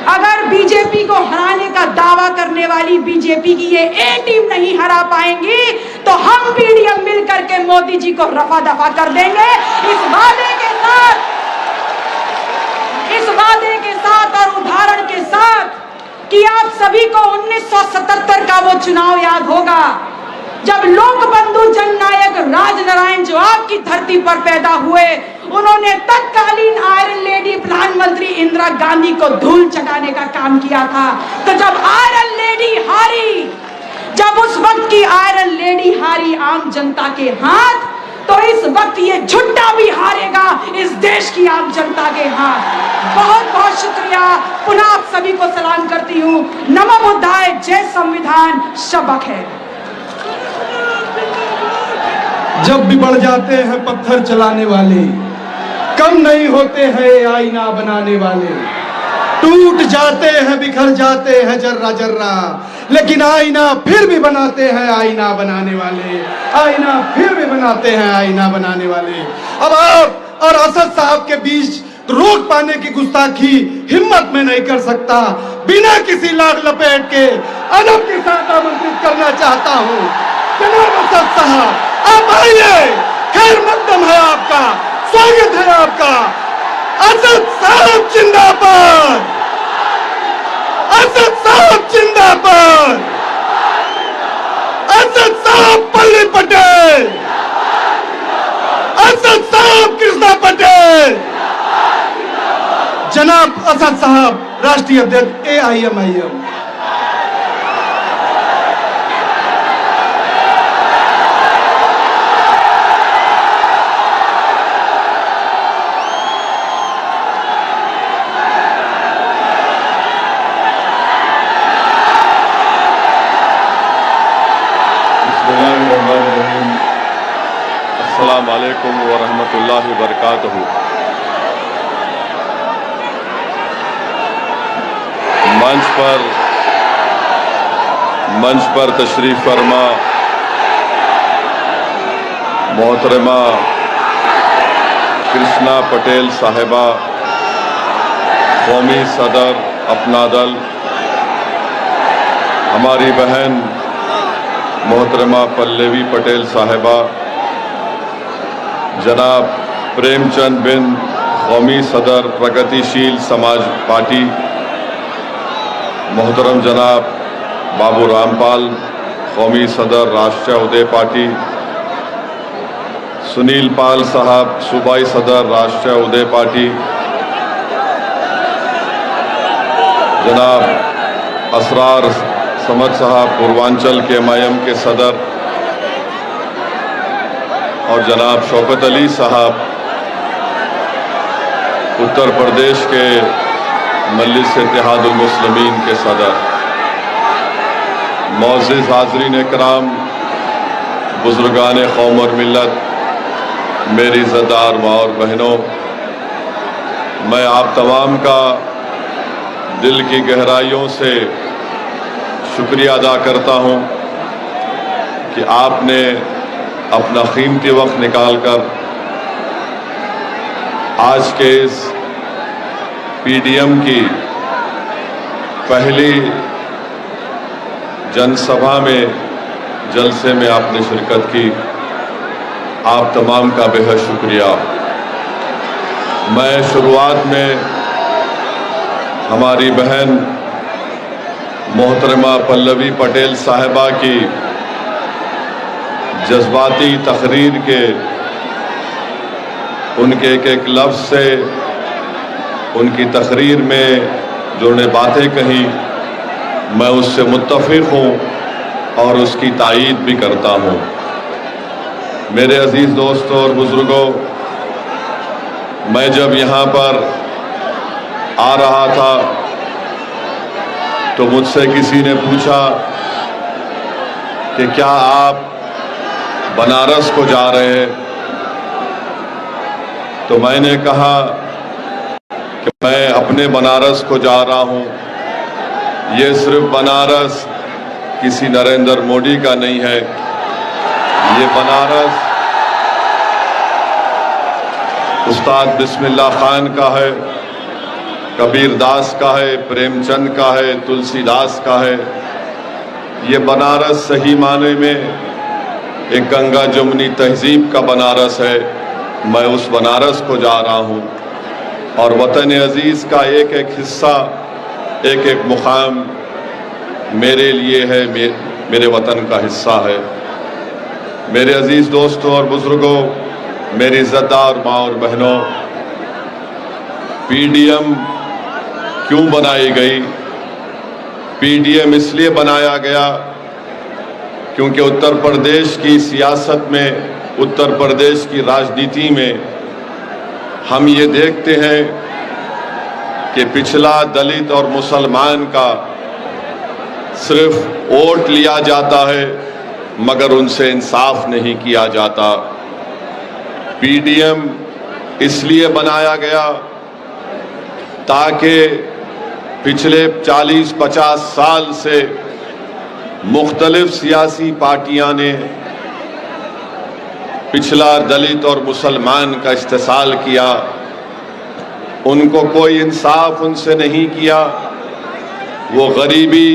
Speaker 3: अगर बीजेपी को हराने का दावा करने वाली बीजेपी की ये ए टीम नहीं हरा पाएंगी तो हम पीडीएम मिलकर के मोदी जी को रफा दफा कर देंगे। इस वादे के साथ और उदाहरण के साथ कि आप सभी को 1977 का वो चुनाव याद होगा जब लोक बंधु जननायक राजनारायण जो आपकी धरती पर पैदा हुए, उन्होंने तत्कालीन आयरन लेडी प्रधानमंत्री इंदिरा गांधी को धूल चटाने का काम किया था। तो जब आयरन लेडी हारी, जब उस वक्त की आयरन लेडी हारी आम जनता के हाथ, तो इस वक्त ये झुट्टा भी हारेगा इस देश की आम जनता के हाथ। बहुत बहुत शुक्रिया, पुनः आप सभी को सलाम करती हूँ। नमो बुद्धाय, जय संविधान, शबक है।
Speaker 2: जब भी बढ़ जाते हैं पत्थर चलाने वाले, कम नहीं होते हैं आईना बनाने वाले। टूट जाते हैं, बिखर जाते हैं जर्रा जर्रा, लेकिन आईना फिर भी बनाते हैं आईना बनाने वाले, आईना फिर भी बनाते हैं आईना बनाने वाले। अब आप और असद साहब के बीच रोक पाने की गुस्ताखी हिम्मत में नहीं कर सकता। बिना किसी लाग लपेट के अदब के साथ आमंत्रित करना चाहता हूँ जनाब असद साहब, आप आइए। खैर मकदम है आपका, स्वागत है आपका। असद साहब जिंदाबाद, असद साहब जिंदाबाद, असद साहब पल्ली पटेल, असद साहब कृष्णा पटेल। जनाब असद साहब राष्ट्रीय अध्यक्ष AIMIM।
Speaker 4: अस्सलाम वालेकुम व रहमतुल्लाहि व बरकातहू। मंच पर तशरीफ फरमा मोहतरमा कृष्णा पटेल साहिबा, कौमी सदर अपना दल, हमारी बहन मोहतरमा पल्लवी पटेल साहिबा, जनाब प्रेमचंद बिन कौमी सदर प्रगतिशील समाज पार्टी, मोहतरम जनाब बाबू रामपाल कौमी सदर राष्ट्रीय उदय पार्टी, सुनील पाल साहब सूबाई सदर राष्ट्रीय उदय पार्टी, जनाब असरार समद साहब पूर्वांचल के MIM के सदर और जनाब शौकत अली साहब उत्तर प्रदेश के मजलिस इत्तेहादुल मुस्लिमीन के सदर, मौज़िज़ हाज़रीन इकराम, बुज़ुर्गान कौम और मिल्लत, मेरी इज़्ज़तदार माँ और बहनों, मैं आप तमाम का दिल की गहराइयों से शुक्रिया अदा करता हूँ कि आपने अपना कीमती वक्त निकालकर आज के इस PDM की पहली जनसभा में, जलसे में आपने शिरकत की। आप तमाम का बेहद शुक्रिया। मैं शुरुआत में हमारी बहन मोहतरमा पल्लवी पटेल साहिबा की जज्बाती तकरीर के उनके एक एक लफ्ज़ से, उनकी तकरीर में जो उन्होंने बातें कही, मैं उससे मुत्तफ़िक़ हूँ और उसकी तायीद भी करता हूँ। मेरे अजीज़ दोस्तों और बुज़ुर्गों, मैं जब यहाँ पर आ रहा था तो मुझसे किसी ने पूछा कि क्या आप बनारस को जा रहे हैं? तो मैंने कहा कि मैं अपने बनारस को जा रहा हूँ। ये सिर्फ बनारस किसी नरेंद्र मोदी का नहीं है, ये बनारस उस्ताद बिस्मिल्लाह खान का है, कबीर दास का है, प्रेमचंद का है, तुलसीदास का है। ये बनारस सही माने में एक गंगा जमुनी तहजीब का बनारस है। मैं उस बनारस को जा रहा हूँ और वतन अजीज़ का एक एक हिस्सा, एक एक मुकाम मेरे लिए है, मेरे वतन का हिस्सा है। मेरे अजीज़ दोस्तों और बुज़ुर्गों, मेरी इज़्ज़तदार माँ और बहनों, PDM क्यों बनाई गई? PDM इसलिए बनाया गया क्योंकि उत्तर प्रदेश की सियासत में, उत्तर प्रदेश की राजनीति में हम ये देखते हैं कि पिछला दलित और मुसलमान का सिर्फ वोट लिया जाता है मगर उनसे इंसाफ नहीं किया जाता। PDM इसलिए बनाया गया ताकि पिछले 40-50 साल से मुख्तलिफ सियासी पार्टियां ने पिछला दलित और मुसलमान का इस्तेसाल किया, उनको कोई इंसाफ उनसे नहीं किया। वो गरीबी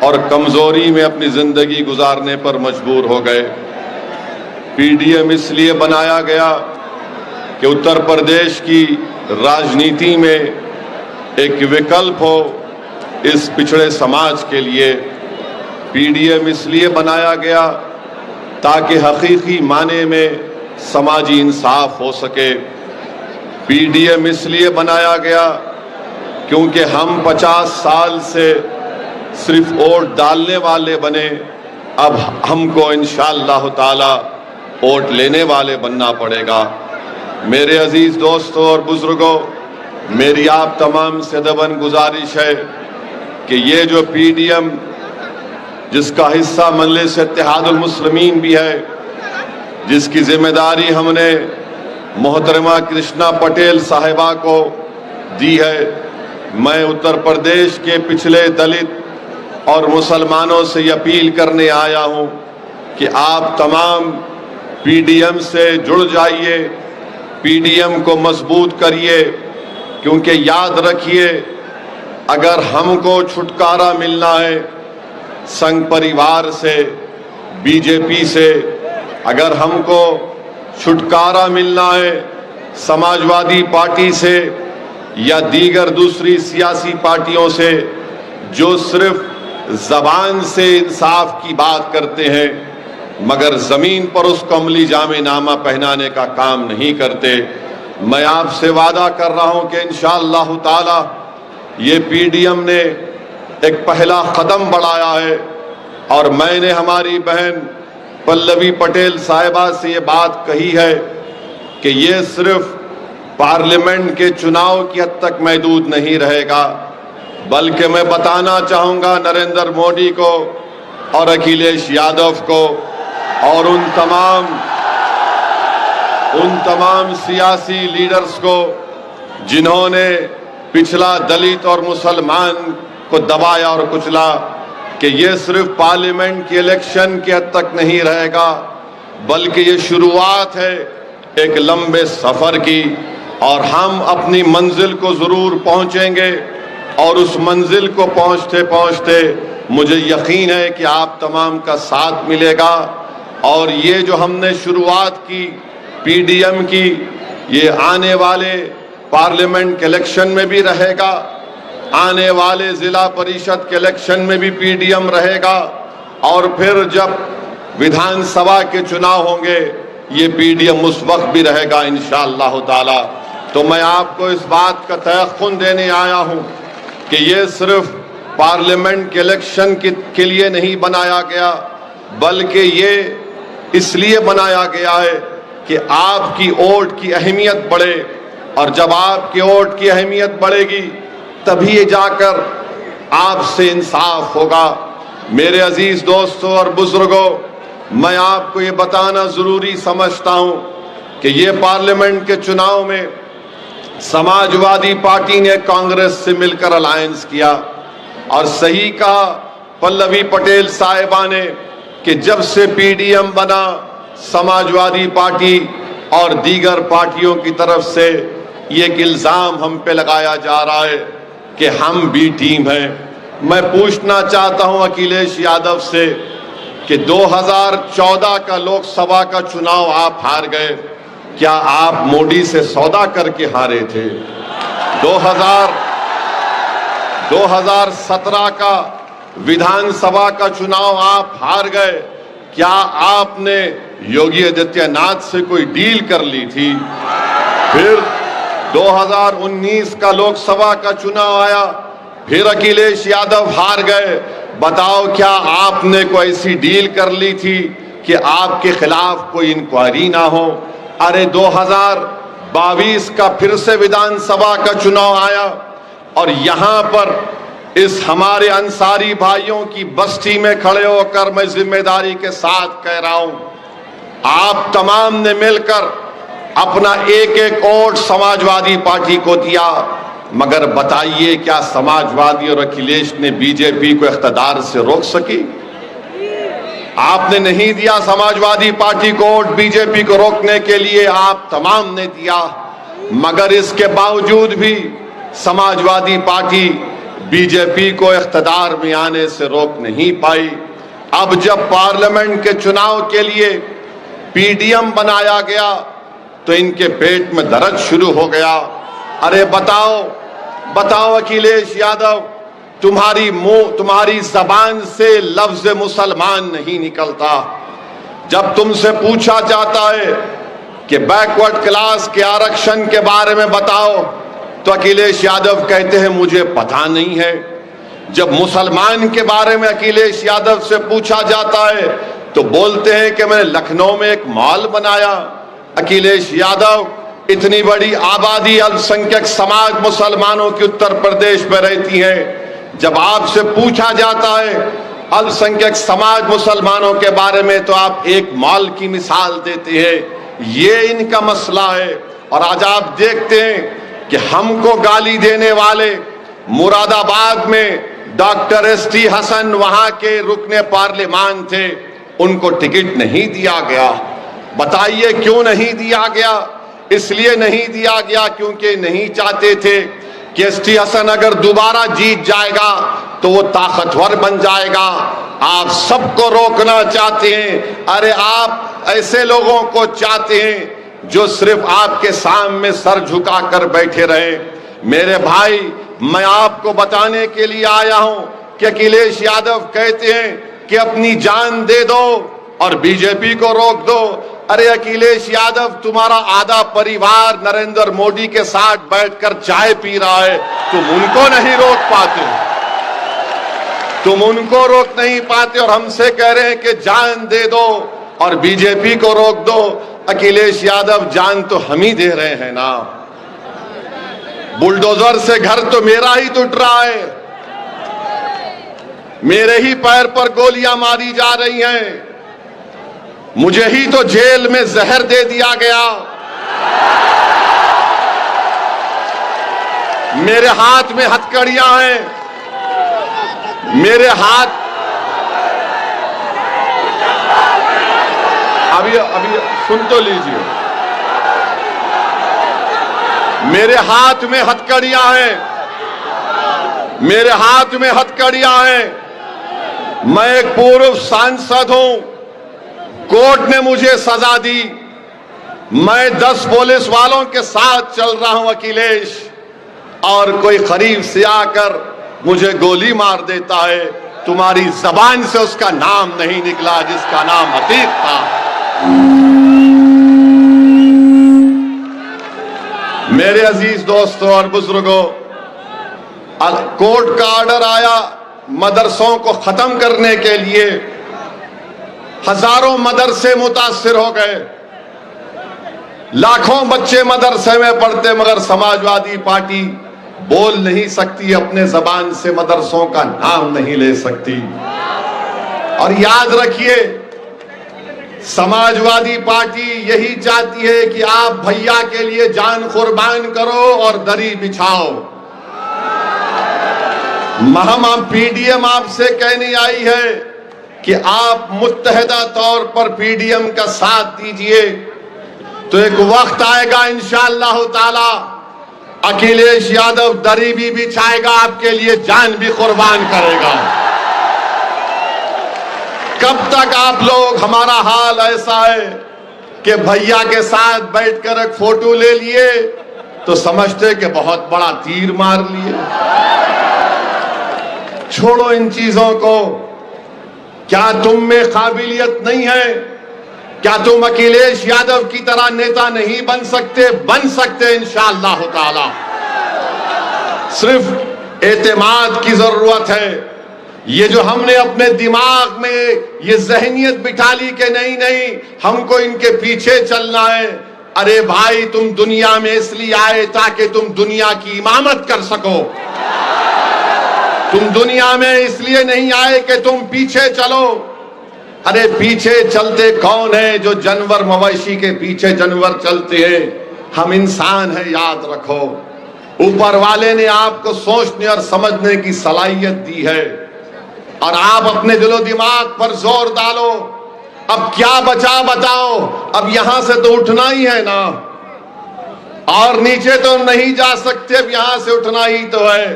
Speaker 4: और कमज़ोरी में अपनी ज़िंदगी गुजारने पर मजबूर हो गए। PDM इसलिए बनाया गया कि उत्तर प्रदेश की राजनीति में एक विकल्प हो इस पिछड़े समाज के लिए। PDM इसलिए बनाया गया ताकि हकीकी माने में समाजी इंसाफ हो सके। PDM इसलिए बनाया गया क्योंकि हम 50 साल से सिर्फ वोट डालने वाले बने, अब हमको इंशाअल्लाह ताला वोट लेने वाले बनना पड़ेगा। मेरे अजीज दोस्तों और बुजुर्गों, मेरी आप तमाम से दबन गुजारिश है कि ये जो PDM जिसका हिस्सा मजलिस इत्तेहादुल मुस्लिमीन भी है, जिसकी जिम्मेदारी हमने मोहतरमा कृष्णा पटेल साहिबा को दी है, मैं उत्तर प्रदेश के पिछले दलित और मुसलमानों से ये अपील करने आया हूँ कि आप तमाम PDM से जुड़ जाइए, PDM को मजबूत करिए, क्योंकि याद रखिए, अगर हमको छुटकारा मिलना है संघ परिवार से, बीजेपी से, अगर हमको छुटकारा मिलना है समाजवादी पार्टी से या दीगर दूसरी सियासी पार्टियों से जो सिर्फ जबान से इंसाफ की बात करते हैं मगर जमीन पर उसको अमली जामे नामा पहनाने का काम नहीं करते, मैं आपसे वादा कर रहा हूं कि इंशाअल्लाह ताला ये पीडीएम ने एक पहला कदम बढ़ाया है। और मैंने हमारी बहन पल्लवी पटेल साहिबा से ये बात कही है कि ये सिर्फ पार्लियामेंट के चुनाव की हद तक महदूद नहीं रहेगा, बल्कि मैं बताना चाहूंगा नरेंद्र मोदी को और अखिलेश यादव को और उन तमाम सियासी लीडर्स को जिन्होंने पिछला दलित और मुसलमान को दबाया और कुचला कि ये सिर्फ पार्लियामेंट की इलेक्शन की हद तक नहीं रहेगा, बल्कि ये शुरुआत है एक लंबे सफर की और हम अपनी मंजिल को जरूर पहुंचेंगे। और उस मंजिल को पहुंचते पहुंचते मुझे यकीन है कि आप तमाम का साथ मिलेगा। और ये जो हमने शुरुआत की पीडीएम की, ये आने वाले पार्लियामेंट के इलेक्शन में भी रहेगा, आने वाले जिला परिषद के इलेक्शन में भी पीडीएम रहेगा, और फिर जब विधानसभा के चुनाव होंगे ये पीडीएम उस वक्त भी रहेगा इंशाअल्लाह ताला। तो मैं आपको इस बात का तयक़ुन देने आया हूं कि ये सिर्फ पार्लियामेंट के इलेक्शन के लिए नहीं बनाया गया, बल्कि ये इसलिए बनाया गया है कि आपकी वोट की अहमियत बढ़े, और जब आपकी वोट की अहमियत बढ़ेगी तभी जाकर आपसे इंसाफ होगा। मेरे अजीज दोस्तों और बुजुर्गों, मैं आपको ये बताना जरूरी समझता हूं कि ये पार्लियामेंट के चुनाव में समाजवादी पार्टी ने कांग्रेस से मिलकर अलायंस किया, और सही कहा पल्लवी पटेल साहिबा ने कि जब से पीडीएम बना समाजवादी पार्टी और दीगर पार्टियों की तरफ से ये एक इल्जाम हम पे लगाया जा रहा है कि हम बी टीम हैं। मैं पूछना चाहता हूं अखिलेश यादव से कि 2014 का लोकसभा का चुनाव आप हार गए, क्या आप मोदी से सौदा करके हारे थे? 2017 का विधानसभा का चुनाव आप हार गए, क्या आपने योगी आदित्यनाथ से कोई डील कर ली थी? फिर 2019 का लोकसभा का चुनाव आया, फिर अखिलेश यादव हार गए, बताओ क्या आपने कोई ऐसी डील कर ली थी कि आपके खिलाफ कोई इंक्वायरी ना हो? अरे 2022 का फिर से विधानसभा का चुनाव आया, और यहां पर इस हमारे अंसारी भाइयों की बस्ती में खड़े होकर मैं जिम्मेदारी के साथ कह रहा हूं, आप तमाम ने मिलकर अपना एक एक वोट समाजवादी पार्टी को दिया, मगर बताइए क्या समाजवादी और अखिलेश ने बीजेपी को इख्तिदार से रोक सकी? आपने नहीं दिया समाजवादी पार्टी को वोट, बीजेपी को रोकने के लिए आप तमाम ने दिया, मगर इसके बावजूद भी समाजवादी पार्टी बीजेपी को इख्तिदार में आने से रोक नहीं पाई। अब जब पार्लियामेंट के चुनाव के लिए पीडीएम बनाया गया तो इनके पेट में दर्द शुरू हो गया। अरे बताओ अखिलेश यादव, तुम्हारी जबान से लफ्ज मुसलमान नहीं निकलता। जब तुमसे पूछा जाता है कि बैकवर्ड क्लास के आरक्षण के बारे में बताओ तो अखिलेश यादव कहते हैं मुझे पता नहीं है। जब मुसलमान के बारे में अखिलेश यादव से पूछा जाता है तो बोलते हैं कि मैंने लखनऊ में एक मॉल बनाया। अखिलेश यादव, इतनी बड़ी आबादी अल्पसंख्यक समाज मुसलमानों की उत्तर प्रदेश में रहती है, जब आपसे पूछा जाता है अल्पसंख्यक समाज मुसलमानों के बारे में तो आप एक मॉल की मिसाल देते हैं। ये इनका मसला है। और आज आप देखते हैं कि हमको गाली देने वाले मुरादाबाद में डॉक्टर एसटी हसन वहां के रुकने पार्लियामान थे, उनको टिकट नहीं दिया गया। बताइए क्यों नहीं दिया गया? इसलिए नहीं दिया गया क्योंकि नहीं चाहते थे कि एसटी हसन अगर दोबारा जीत जाएगा तो वो ताकतवर बन जाएगा। आप सबको रोकना चाहते हैं। अरे आप ऐसे लोगों को चाहते हैं जो सिर्फ आपके सामने सर झुकाकर बैठे रहे। मेरे भाई, मैं आपको बताने के लिए आया हूं कि अखिलेश यादव कहते हैं कि अपनी जान दे दो और बीजेपी को रोक दो। अरे अखिलेश यादव, तुम्हारा आधा परिवार नरेंद्र मोदी के साथ बैठकर चाय पी रहा है, तुम उनको नहीं रोक पाते, तुम उनको रोक नहीं पाते और हमसे कह रहे हैं कि जान दे दो और बीजेपी को रोक दो। अखिलेश यादव, जान तो हम ही दे रहे हैं ना। बुलडोजर से घर तो मेरा ही टूट रहा है, मेरे ही पैर पर गोलियां मारी जा रही हैं, मुझे ही तो जेल में जहर दे दिया गया, मेरे हाथ में हथकड़ियां हैं, मेरे हाथ अभी सुन तो लीजिए, मेरे हाथ में हथकड़ियां हैं, मेरे हाथ में हथकड़ियां हैं। मैं एक पूर्व सांसद हूं, कोर्ट ने मुझे सजा दी, मैं 10 पुलिस वालों के साथ चल रहा हूं अखिलेश, और कोई करीब से आकर मुझे गोली मार देता है। तुम्हारी जबान से उसका नाम नहीं निकला जिसका नाम अतीक था। मेरे अजीज दोस्तों और बुजुर्गों, कोर्ट का ऑर्डर आया मदरसों को खत्म करने के लिए। हजारों मदरसे मुतासिर हो गए, लाखों बच्चे मदरसे में पढ़ते, मगर समाजवादी पार्टी बोल नहीं सकती, अपने जबान से मदरसों का नाम नहीं ले सकती। और याद रखिए, समाजवादी पार्टी यही चाहती है कि आप भैया के लिए जान कुर्बान करो और दरी बिछाओ। हम पीडीएम आपसे कहने आई है कि आप मुत्तहिदा तौर पर पीडीएम का साथ दीजिए, तो एक वक्त आएगा इंशाअल्लाह ताला अखिलेश यादव दरी भी बिछाएगा, आपके लिए जान भी कुर्बान करेगा। कब तक आप लोग, हमारा हाल ऐसा है कि भैया के साथ बैठकर एक फोटो ले लिए तो समझते कि बहुत बड़ा तीर मार लिए। छोड़ो इन चीजों को। क्या तुम में काबिलियत नहीं है? क्या तुम अखिलेश यादव की तरह नेता नहीं बन सकते? बन सकते इंशाअल्लाह ताला। सिर्फ एतमाद की जरूरत है। ये जो हमने अपने दिमाग में ये जहनियत बिठा ली कि नहीं नहीं हमको इनके पीछे चलना है। अरे भाई, तुम दुनिया में इसलिए आए ताकि तुम दुनिया की इमामत कर सको। तुम दुनिया में इसलिए नहीं आए कि तुम पीछे चलो। अरे पीछे चलते कौन है? जो जानवर मवेशी के पीछे जानवर चलते हैं। हम इंसान हैं, याद रखो। ऊपर वाले ने आपको सोचने और समझने की सलाहियत दी है और आप अपने दिलो दिमाग पर जोर डालो। अब क्या बचा बताओ? अब यहां से तो उठना ही है ना, और नीचे तो नहीं जा सकते, अब यहां से उठना ही तो है।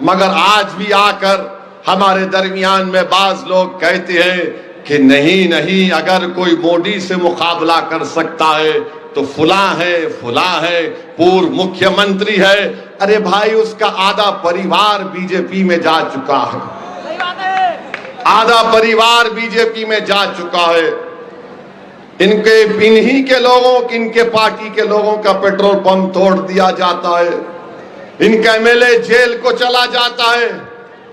Speaker 4: मगर आज भी आकर हमारे दरमियान में बाज लोग कहते हैं कि नहीं नहीं, अगर कोई मोदी से मुकाबला कर सकता है तो फुला है, पूर्व मुख्यमंत्री है। अरे भाई, उसका आधा परिवार बीजेपी में जा चुका है, आधा परिवार बीजेपी में जा चुका है। इन्हीं के लोगों की, इनके पार्टी के लोगों का पेट्रोल पंप तोड़ दिया जाता है, इनका एमएलए जेल को चला जाता है।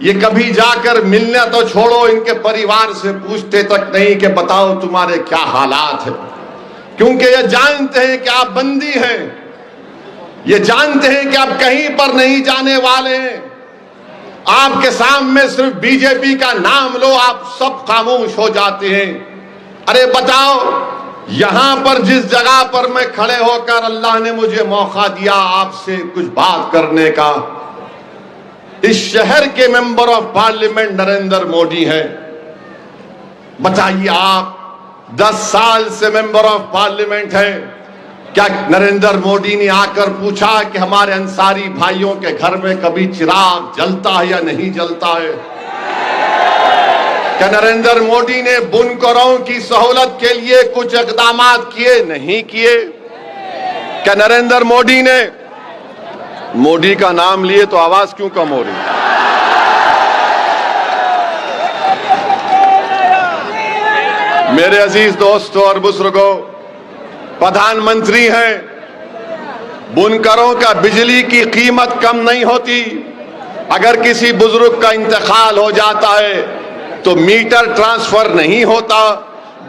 Speaker 4: ये कभी जाकर मिलना तो छोड़ो, इनके परिवार से पूछते तक नहीं कि बताओ तुम्हारे क्या हालात है। क्योंकि ये जानते हैं कि आप बंदी हैं, ये जानते हैं कि आप कहीं पर नहीं जाने वाले हैं। आपके सामने सिर्फ बीजेपी का नाम लो, आप सब खामोश हो जाते हैं। अरे बताओ, यहां पर जिस जगह पर मैं खड़े होकर अल्लाह ने मुझे मौका दिया आपसे कुछ बात करने का, इस शहर के member of parliament Narendra Modi हैं। बताइए, आप 10 साल से मेंबर ऑफ पार्लियामेंट हैं, क्या नरेंद्र मोदी ने आकर पूछा कि हमारे अंसारी भाइयों के घर में कभी चिराग जलता है या नहीं जलता है? क्या नरेंद्र मोदी ने बुनकरों की सहूलत के लिए कुछ इकदाम किए? नहीं किए। क्या नरेंद्र मोदी ने, मोदी का नाम लिए तो आवाज क्यों कम हो रही? मेरे अजीज दोस्तों और बुजुर्गों, प्रधानमंत्री हैं, बुनकरों का बिजली की कीमत कम नहीं होती। अगर किसी बुजुर्ग का इंतकाल हो जाता है तो मीटर ट्रांसफर नहीं होता।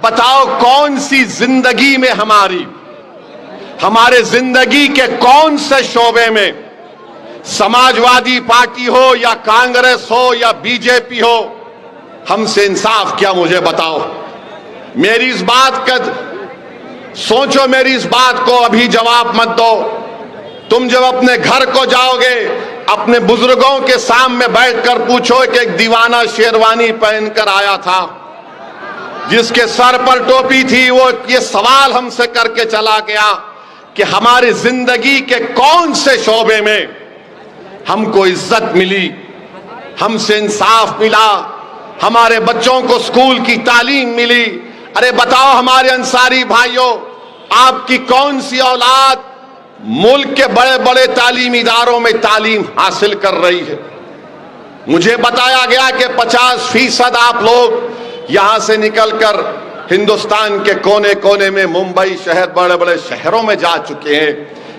Speaker 4: बताओ कौन सी जिंदगी में हमारे जिंदगी के कौन से शोबे में, समाजवादी पार्टी हो या कांग्रेस हो या बीजेपी हो, हमसे इंसाफ क्या? मुझे बताओ। मेरी इस बात का सोचो, मेरी इस बात को अभी जवाब मत दो। तुम जब अपने घर को जाओगे, अपने बुजुर्गों के सामने बैठकर पूछो कि एक दीवाना शेरवानी पहनकर आया था, जिसके सर पर टोपी थी, वो ये सवाल हमसे करके चला गया कि हमारी जिंदगी के कौन से शोबे में हमको इज्जत मिली, हमसे इंसाफ मिला, हमारे बच्चों को स्कूल की तालीम मिली। अरे बताओ हमारे अंसारी भाइयों, आपकी कौन सी औलाद मुल्क के बड़े बड़े तालीमी इदारों में तालीम हासिल कर रही है? मुझे बताया गया कि 50% आप लोग यहां से निकलकर हिंदुस्तान के कोने कोने में, मुंबई शहर, बड़े बड़े शहरों में जा चुके हैं।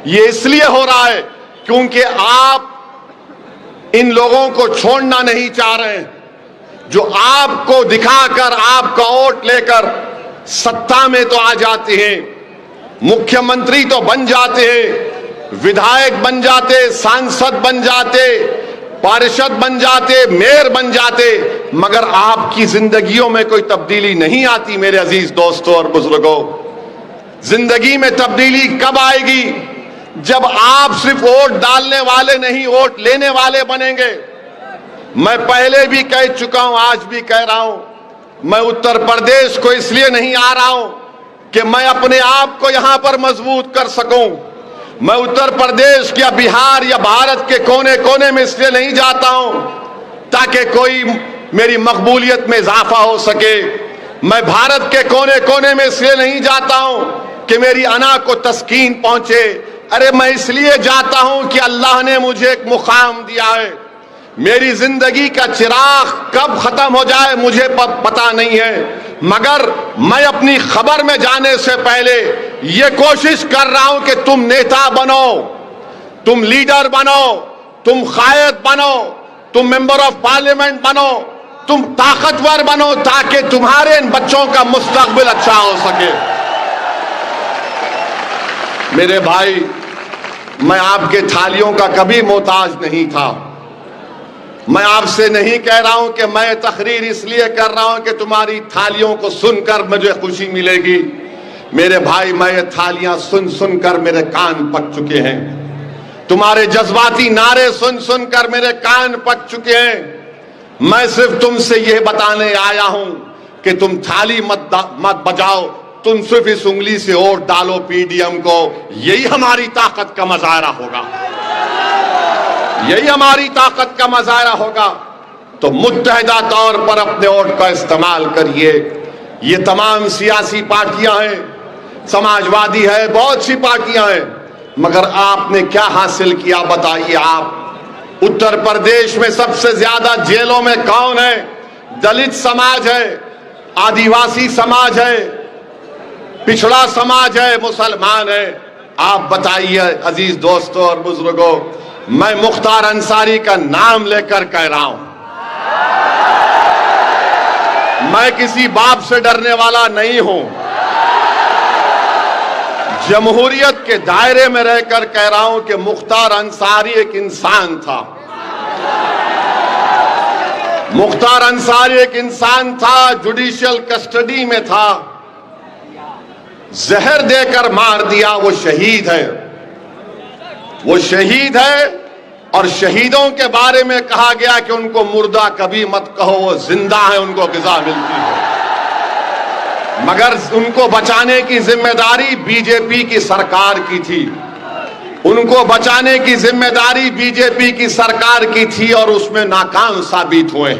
Speaker 4: ये इसलिए हो रहा है क्योंकि आप इन लोगों को छोड़ना नहीं चाह रहे हैं, जो आपको दिखाकर, आपका वोट लेकर सत्ता में तो आ जाते हैं, मुख्यमंत्री तो बन जाते हैं, विधायक बन जाते, सांसद बन जाते, पार्षद बन जाते, मेयर बन जाते, मगर आपकी जिंदगियों में कोई तब्दीली नहीं आती। मेरे अजीज दोस्तों और बुजुर्गों, जिंदगी में तब्दीली कब आएगी? जब आप सिर्फ वोट डालने वाले नहीं, वोट लेने वाले बनेंगे। मैं पहले भी कह चुका हूं, आज भी कह रहा हूं, मैं उत्तर प्रदेश को इसलिए नहीं आ रहा हूं कि मैं अपने आप को यहां पर मजबूत कर सकूं। मैं उत्तर प्रदेश या बिहार या भारत के कोने कोने में इसलिए नहीं जाता हूं ताकि कोई मेरी मकबूलियत में इजाफा हो सके। मैं भारत के कोने कोने में इसलिए नहीं जाता हूं कि मेरी अना को तस्कीन पहुंचे। अरे मैं इसलिए जाता हूं कि अल्लाह ने मुझे एक मुकाम दिया है। मेरी जिंदगी का चिराग कब खत्म हो जाए मुझे पता नहीं है, मगर मैं अपनी खबर में जाने से पहले यह कोशिश कर रहा हूं कि तुम नेता बनो, तुम लीडर बनो, तुम कायद बनो, तुम मेंबर ऑफ पार्लियामेंट बनो, तुम ताकतवर बनो, ताकि तुम्हारे इन बच्चों का मुस्तकबिल अच्छा हो सके। मेरे भाई, मैं आपके थालियों का कभी मोहताज नहीं था। मैं आपसे नहीं कह रहा हूं कि मैं तकरीर इसलिए कर रहा हूं कि तुम्हारी थालियों को सुनकर मुझे खुशी मिलेगी। मेरे भाई, मैं ये थालियां सुन सुनकर मेरे कान पक चुके हैं। तुम्हारे जज्बाती नारे सुन सुनकर मेरे कान पक चुके हैं। मैं सिर्फ तुमसे यह बताने आया हूं कि तुम थाली मत बजाओ, तुम सिर्फ इस उंगली से वोट डालो पीडीएम को। यही हमारी ताकत का मुजाहरा होगा, यही हमारी ताकत का मुजाहरा होगा। तो मुत्तहिदा तौर पर अपने वोट का इस्तेमाल करिए। ये तमाम सियासी पार्टियां हैं, समाजवादी है, बहुत सी पार्टियां हैं, मगर आपने क्या हासिल किया बताइए। आप उत्तर प्रदेश में सबसे ज्यादा जेलों में कौन है? दलित समाज है, आदिवासी समाज है, पिछड़ा समाज है, मुसलमान है। आप बताइए अजीज दोस्तों और बुजुर्गों, मैं मुख्तार अंसारी का नाम लेकर कह रहा हूं, मैं किसी बाप से डरने वाला नहीं हूं। जमहूरियत के दायरे में रहकर कह रहा हूं कि मुख्तार अंसारी एक इंसान था। मुख्तार अंसारी एक इंसान था, जुडिशियल कस्टडी में था, जहर देकर मार दिया। वो शहीद है, वो शहीद है। और शहीदों के बारे में कहा गया कि उनको मुर्दा कभी मत कहो, वो जिंदा है, उनको ग़िज़ा मिलती है। मगर उनको बचाने की जिम्मेदारी बीजेपी की सरकार की थी। उनको बचाने की जिम्मेदारी बीजेपी की सरकार की थी और उसमें नाकाम साबित हुए।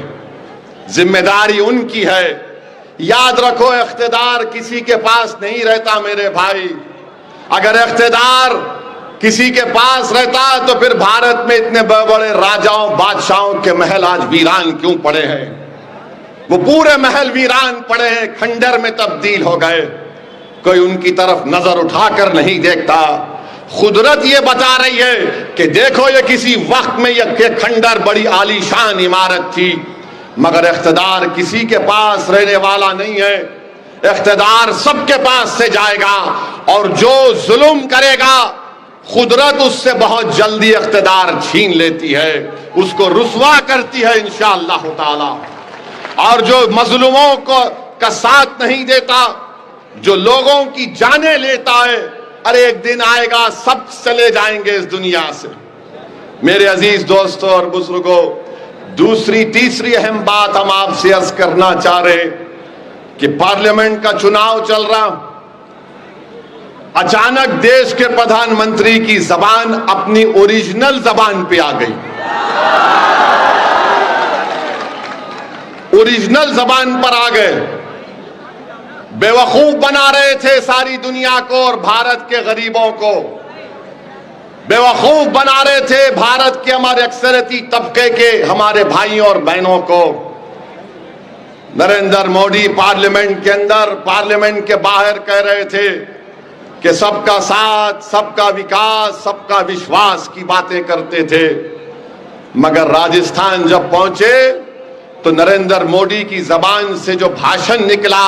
Speaker 4: जिम्मेदारी उनकी है। याद रखो, इख्तिदार किसी के पास नहीं रहता मेरे भाई। अगर इख्तिदार किसी के पास रहता तो फिर भारत में इतने बड़े बड़े राजाओं बादशाहों के महल आज वीरान क्यों पड़े हैं? वो पूरे महल वीरान पड़े हैं, खंडर में तब्दील हो गए। कोई उनकी तरफ नजर उठाकर नहीं देखता। कुदरत ये बता रही है कि देखो, ये किसी वक्त में ये खंडर बड़ी आलीशान इमारत थी, मगर इख्तिदार किसी के पास रहने वाला नहीं है। इख्तिदार सबके पास से जाएगा और जो जुल्म करेगा कुदरत उससे बहुत जल्दी इख्तिदार छीन लेती है, उसको रुसवा करती है इंशाअल्लाह ताला। और जो मजलूमों को का साथ नहीं देता, जो लोगों की जानें लेता है, अरे एक दिन आएगा सब चले जाएंगे इस दुनिया से। मेरे अजीज दोस्तों और बुजुर्गों, दूसरी तीसरी अहम बात हम आपसे अर्ज करना चाह रहे कि पार्लियामेंट का चुनाव चल रहा, अचानक देश के प्रधानमंत्री की जबान अपनी ओरिजिनल जबान पे आ गई। ओरिजिनल जबान पर आ गए। बेवकूफ बना रहे थे सारी दुनिया को और भारत के गरीबों को। बेवकूफ बना रहे थे भारत के हमारे अक्सरियती तबके के हमारे भाइयों और बहनों को। नरेंद्र मोदी पार्लियामेंट के अंदर, पार्लियामेंट के बाहर कह रहे थे कि सबका साथ, सबका विकास, सबका विश्वास की बातें करते थे। मगर राजस्थान जब पहुंचे तो नरेंद्र मोदी की जबान से जो भाषण निकला,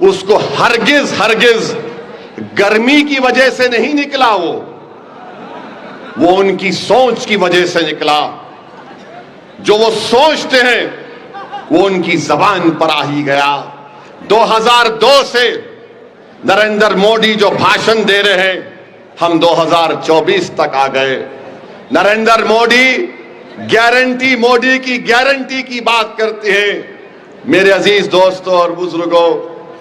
Speaker 4: उसको हरगिज हरगिज गर्मी की वजह से नहीं निकला, वो उनकी सोच की वजह से निकला। जो वो सोचते हैं वो उनकी जबान पर आ ही गया। 2002 से नरेंद्र मोदी जो भाषण दे रहे हैं, हम 2024 तक आ गए। नरेंद्र मोदी गारंटी, मोदी की गारंटी की बात करते हैं। मेरे अजीज दोस्तों और बुजुर्गों,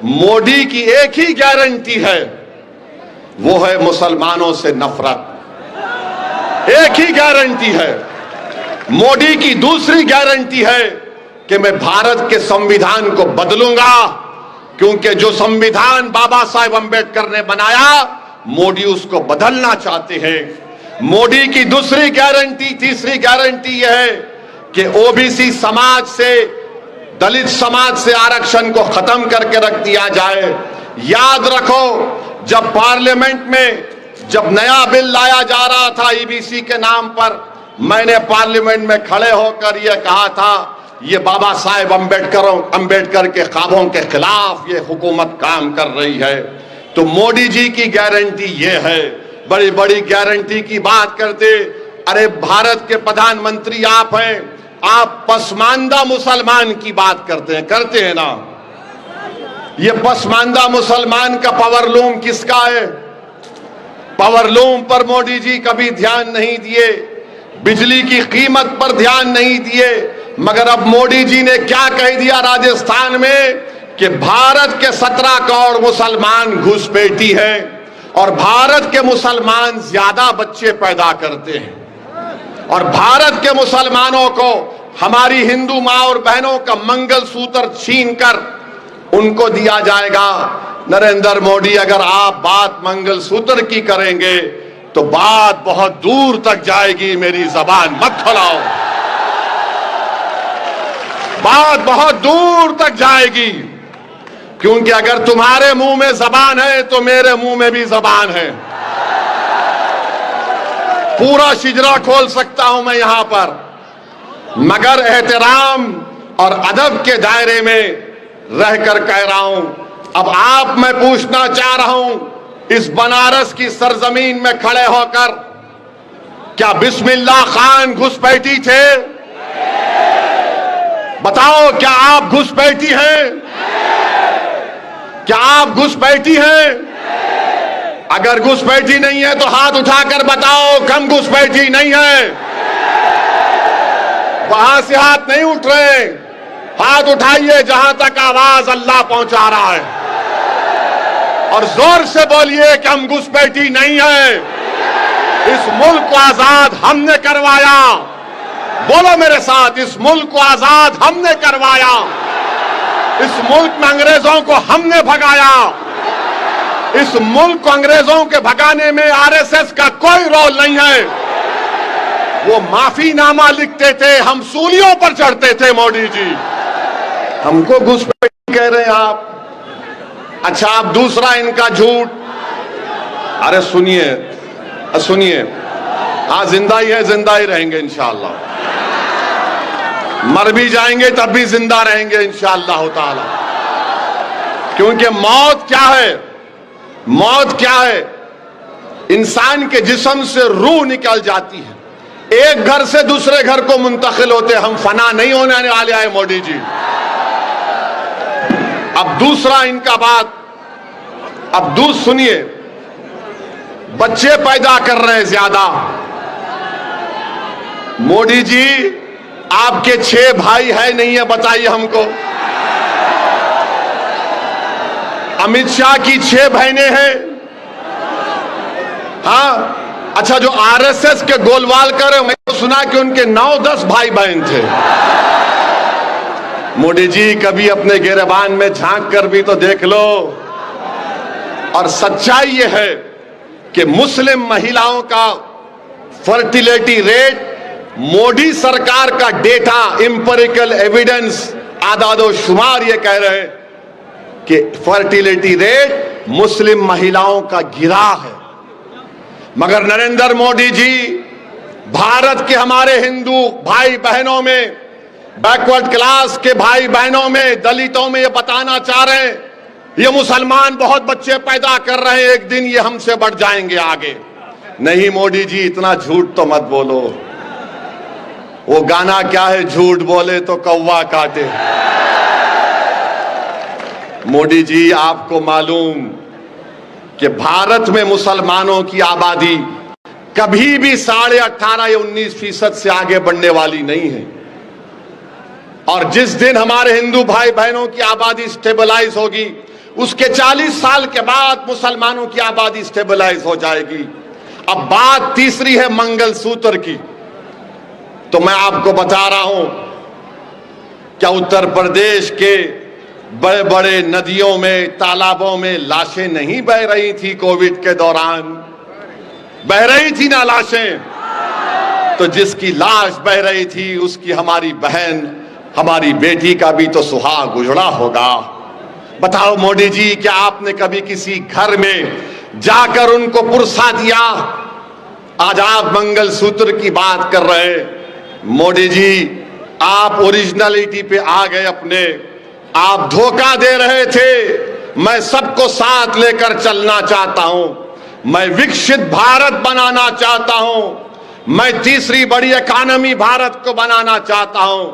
Speaker 4: मोदी की एक ही गारंटी है, वो है मुसलमानों से नफरत। एक ही गारंटी है। मोदी की दूसरी गारंटी है कि मैं भारत के संविधान को बदलूंगा, क्योंकि जो संविधान बाबा साहेब अंबेडकर ने बनाया, मोदी उसको बदलना चाहते हैं। मोदी की दूसरी गारंटी, तीसरी गारंटी यह है कि ओबीसी समाज से, दलित समाज से आरक्षण को खत्म करके रख दिया जाए। याद रखो, जब पार्लियामेंट में जब नया बिल लाया जा रहा था ईबीसी के नाम पर, मैंने पार्लियामेंट में खड़े होकर यह कहा था, ये बाबा साहेब अंबेडकर के ख्वाबों के खिलाफ ये हुकूमत काम कर रही है। तो मोदी जी की गारंटी ये है। बड़ी बड़ी गारंटी की बात करते, अरे भारत के प्रधानमंत्री आप हैं, आप पसमानदा मुसलमान की बात करते हैं ना। ये पसमानदा मुसलमान का पावरलूम किसका है? पावरलूम पर मोदी जी कभी ध्यान नहीं दिए, बिजली की कीमत पर ध्यान नहीं दिए। मगर अब मोदी जी ने क्या कह दिया राजस्थान में कि भारत के 17 करोड़ मुसलमान घुसपैठी है और भारत के मुसलमान ज्यादा बच्चे पैदा करते हैं और भारत के मुसलमानों को हमारी हिंदू मां और बहनों का मंगलसूत्र छीनकर उनको दिया जाएगा। नरेंद्र मोदी, अगर आप बात मंगलसूत्र की करेंगे तो बात बहुत दूर तक जाएगी। मेरी जबान मत खोलाओ, बात बहुत दूर तक जाएगी। क्योंकि अगर तुम्हारे मुंह में जबान है तो मेरे मुंह में भी जबान है। पूरा शिजरा खोल सकता हूं मैं यहां पर, मगर एहतराम और अदब के दायरे में रहकर कह रहा हूं। अब आप, मैं पूछना चाह रहा हूं, इस बनारस की सरजमीन में खड़े होकर, क्या बिस्मिल्लाह खान घुसपैठी थे? बताओ, क्या आप घुसपैठी हैं? क्या आप घुसपैठी हैं? अगर घुसपैठी नहीं है तो हाथ उठाकर बताओ कम घुसपैठी नहीं है। वहां से हाथ नहीं उठ रहे, हाथ उठाइए जहां तक आवाज अल्लाह पहुंचा रहा है। और जोर से बोलिए कि हम घुसपैठी नहीं है। इस मुल्क को आजाद हमने करवाया। बोलो मेरे साथ, इस मुल्क को आजाद हमने करवाया। इस मुल्क में अंग्रेजों को हमने भगाया। इस मुल्क को अंग्रेजों के भगाने में आरएसएस का कोई रोल नहीं है। वो माफीनामा लिखते थे, हम सूलियों पर चढ़ते थे। मोदी जी हमको घुसपैठी कह रहे हैं आप। अच्छा, आप दूसरा इनका झूठ। अरे सुनिए सुनिए, हाँ जिंदा ही है, जिंदा ही रहेंगे इंशाअल्लाह। मर भी जाएंगे तब भी जिंदा रहेंगे इंशाअल्लाह ताला। क्योंकि मौत क्या है? मौत क्या है? इंसान के जिस्म से रूह निकल जाती है, एक घर से दूसरे घर को मुंतकिल होते। हम फना नहीं होने वाले आए मोदी जी। अब दूसरा इनका बात, अब दूसरा सुनिए, बच्चे पैदा कर रहे हैं ज्यादा। मोदी जी आपके 6 भाई है नहीं है? बताइए हमको। अमित शाह की 6 बहनें हैं। हाँ, अच्छा, जो आरएसएस के गोलवालकर है, मैंने सुना कि उनके 9-10 भाई बहन थे। मोदी जी कभी अपने गिरबान में झांक कर भी तो देख लो। और सच्चाई यह है कि मुस्लिम महिलाओं का फर्टिलिटी रेट, मोदी सरकार का डेटा, इंपेरिकल एविडेंस, आदादो शुमार ये कह रहे हैं कि फर्टिलिटी रेट मुस्लिम महिलाओं का गिरा है। मगर नरेंद्र मोदी जी भारत के हमारे हिंदू भाई बहनों में, बैकवर्ड क्लास के भाई बहनों में, दलितों में ये बताना चाह रहे हैं ये मुसलमान बहुत बच्चे पैदा कर रहे हैं, एक दिन ये हमसे बढ़ जाएंगे आगे। नहीं मोदी जी, इतना झूठ तो मत बोलो। वो गाना क्या है, झूठ बोले तो कौवा काटे। मोदी जी आपको मालूम कि भारत में मुसलमानों की आबादी कभी भी 18.5 या 19% से आगे बढ़ने वाली नहीं है। और जिस दिन हमारे हिंदू भाई बहनों की आबादी स्टेबलाइज होगी, उसके 40 साल के बाद मुसलमानों की आबादी स्टेबलाइज हो जाएगी। अब बात तीसरी है मंगलसूत्र की। तो मैं आपको बता रहा हूं, क्या उत्तर प्रदेश के बड़े बड़े नदियों में, तालाबों में लाशें नहीं बह रही थी? कोविड के दौरान बह रही थी ना लाशें। तो जिसकी लाश बह रही थी उसकी हमारी बहन, हमारी बेटी का भी तो सुहाग उजड़ा होगा। बताओ मोदी जी, क्या आपने कभी किसी घर में जाकर उनको पुरसा दिया? आज आप मंगलसूत्र की बात कर रहे हैं। मोदी जी आप ओरिजिनलिटी पे आ गए अपने। आप धोखा दे रहे थे। मैं सबको साथ लेकर चलना चाहता हूं। मैं विकसित भारत बनाना चाहता हूं। मैं तीसरी बड़ी इकॉनमी भारत को बनाना चाहता हूं।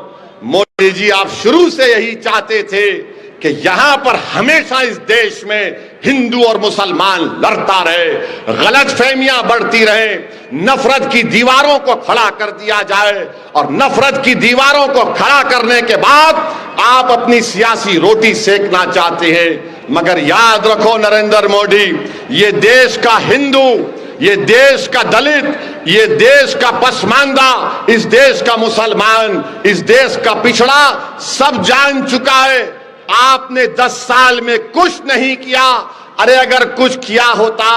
Speaker 4: मोदी जी आप शुरू से यही चाहते थे कि यहां पर हमेशा इस देश में हिंदू और मुसलमान लड़ता रहे, गलतफहमियां बढ़ती रहे, नफरत की दीवारों को खड़ा कर दिया जाए। और नफरत की दीवारों को खड़ा करने के बाद आप अपनी सियासी रोटी सेकना चाहते हैं। मगर याद रखो नरेंद्र मोदी, ये देश का हिंदू, ये देश का दलित, ये देश का पसमानदा, इस देश का मुसलमान, इस देश का पिछड़ा सब जान चुका है आपने 10 साल में कुछ नहीं किया। अरे अगर कुछ किया होता